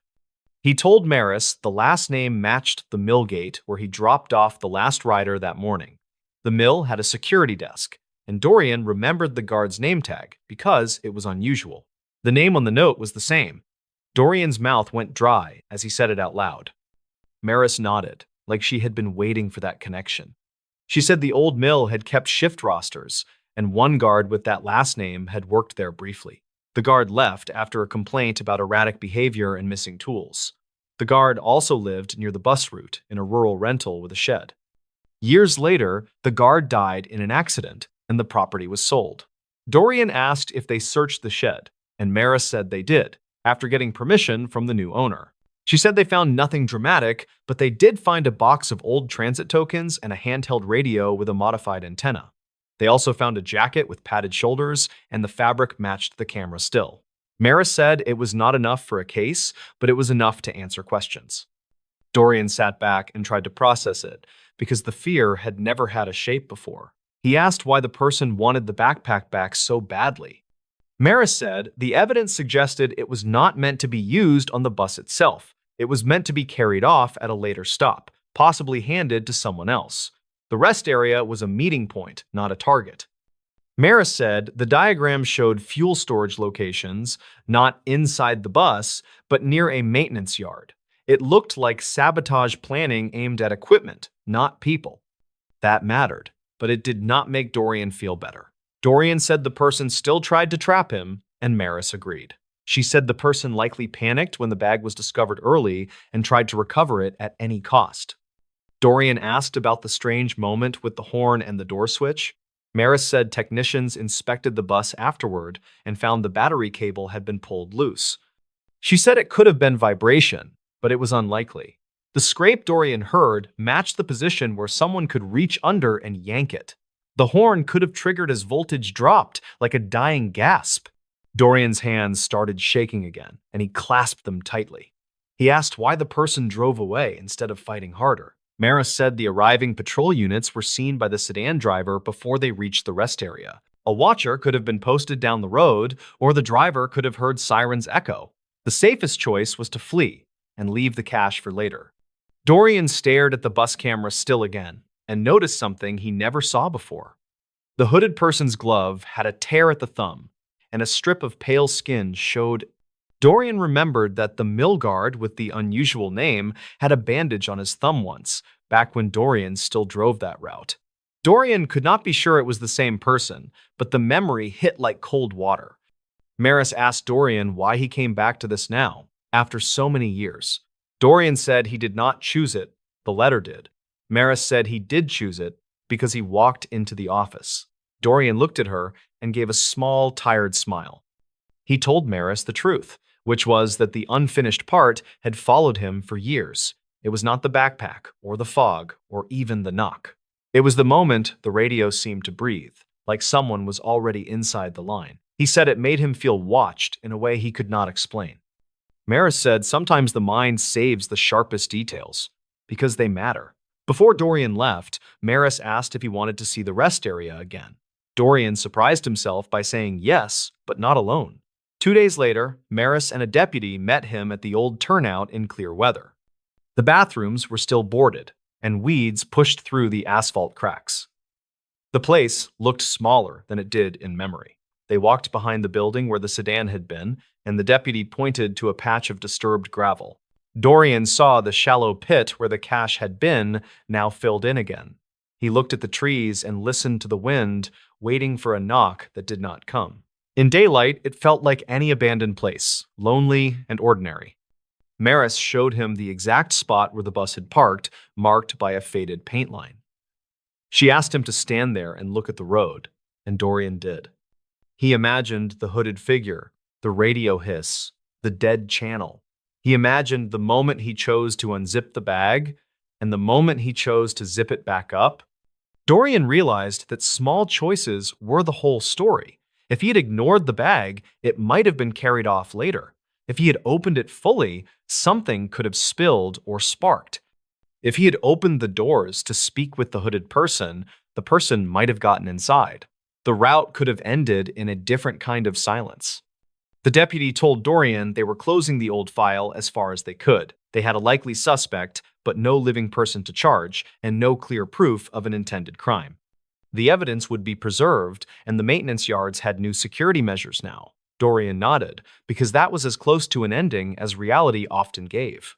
He told Maris the last name matched the mill gate where he dropped off the last rider that morning. The mill had a security desk, and Dorian remembered the guard's name tag because it was unusual. The name on the note was the same. Dorian's mouth went dry as he said it out loud. Maris nodded, like she had been waiting for that connection. She said the old mill had kept shift rosters, and one guard with that last name had worked there briefly. The guard left after a complaint about erratic behavior and missing tools. The guard also lived near the bus route in a rural rental with a shed. Years later, the guard died in an accident, and the property was sold. Dorian asked if they searched the shed, and Maris said they did, after getting permission from the new owner. She said they found nothing dramatic, but they did find a box of old transit tokens and a handheld radio with a modified antenna. They also found a jacket with padded shoulders, and the fabric matched the camera still. Maris said it was not enough for a case, but it was enough to answer questions. Dorian sat back and tried to process it, because the fear had never had a shape before. He asked why the person wanted the backpack back so badly. Maris said the evidence suggested it was not meant to be used on the bus itself. It was meant to be carried off at a later stop, possibly handed to someone else. The rest area was a meeting point, not a target. Maris said the diagram showed fuel storage locations, not inside the bus, but near a maintenance yard. It looked like sabotage planning aimed at equipment, not people. That mattered, but it did not make Dorian feel better. Dorian said the person still tried to trap him, and Maris agreed. She said the person likely panicked when the bag was discovered early and tried to recover it at any cost. Dorian asked about the strange moment with the horn and the door switch. Maris said technicians inspected the bus afterward and found the battery cable had been pulled loose. She said it could have been vibration, but it was unlikely. The scrape Dorian heard matched the position where someone could reach under and yank it. The horn could have triggered as voltage dropped, like a dying gasp. Dorian's hands started shaking again, and he clasped them tightly. He asked why the person drove away instead of fighting harder. Maris said the arriving patrol units were seen by the sedan driver before they reached the rest area. A watcher could have been posted down the road, or the driver could have heard sirens echo. The safest choice was to flee and leave the cash for later. Dorian stared at the bus camera still again and noticed something he never saw before. The hooded person's glove had a tear at the thumb, and a strip of pale skin showed. Dorian remembered that the mill guard with the unusual name had a bandage on his thumb once, back when Dorian still drove that route. Dorian could not be sure it was the same person, but the memory hit like cold water. Maris asked Dorian why he came back to this now, after so many years. Dorian said he did not choose it, the letter did. Maris said he did choose it because he walked into the office. Dorian looked at her and gave a small, tired smile. He told Maris the truth, which was that the unfinished part had followed him for years. It was not the backpack, or the fog, or even the knock. It was the moment the radio seemed to breathe, like someone was already inside the line. He said it made him feel watched in a way he could not explain. Maris said sometimes the mind saves the sharpest details, because they matter. Before Dorian left, Maris asked if he wanted to see the rest area again. Dorian surprised himself by saying yes, but not alone. 2 days later, Maris and a deputy met him at the old turnout in clear weather. The bathrooms were still boarded, and weeds pushed through the asphalt cracks. The place looked smaller than it did in memory. They walked behind the building where the sedan had been, and the deputy pointed to a patch of disturbed gravel. Dorian saw the shallow pit where the cache had been, now filled in again. He looked at the trees and listened to the wind, waiting for a knock that did not come. In daylight, it felt like any abandoned place, lonely and ordinary. Maris showed him the exact spot where the bus had parked, marked by a faded paint line. She asked him to stand there and look at the road, and Dorian did. He imagined the hooded figure, the radio hiss, the dead channel. He imagined the moment he chose to unzip the bag and the moment he chose to zip it back up. Dorian realized that small choices were the whole story. If he had ignored the bag, it might have been carried off later. If he had opened it fully, something could have spilled or sparked. If he had opened the doors to speak with the hooded person, the person might have gotten inside. The route could have ended in a different kind of silence. The deputy told Dorian they were closing the old file as far as they could. They had a likely suspect, but no living person to charge, and no clear proof of an intended crime. The evidence would be preserved, and the maintenance yards had new security measures now. Dorian nodded, because that was as close to an ending as reality often gave.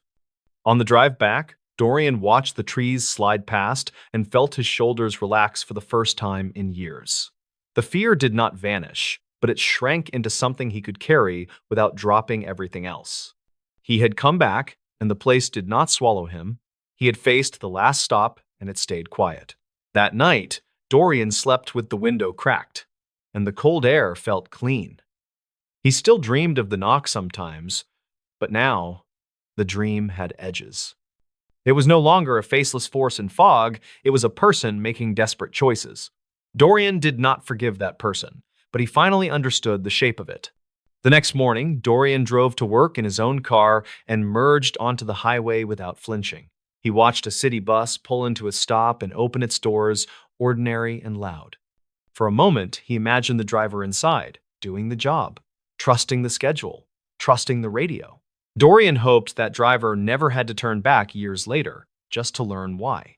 On the drive back, Dorian watched the trees slide past and felt his shoulders relax for the first time in years. The fear did not vanish, but it shrank into something he could carry without dropping everything else. He had come back, and the place did not swallow him. He had faced the last stop, and it stayed quiet. That night, Dorian slept with the window cracked, and the cold air felt clean. He still dreamed of the knock sometimes, but now the dream had edges. It was no longer a faceless force in fog, it was a person making desperate choices. Dorian did not forgive that person, but he finally understood the shape of it. The next morning, Dorian drove to work in his own car and merged onto the highway without flinching. He watched a city bus pull into a stop and open its doors, ordinary and loud. For a moment, he imagined the driver inside, doing the job, trusting the schedule, trusting the radio. Dorian hoped that driver never had to turn back years later, just to learn why.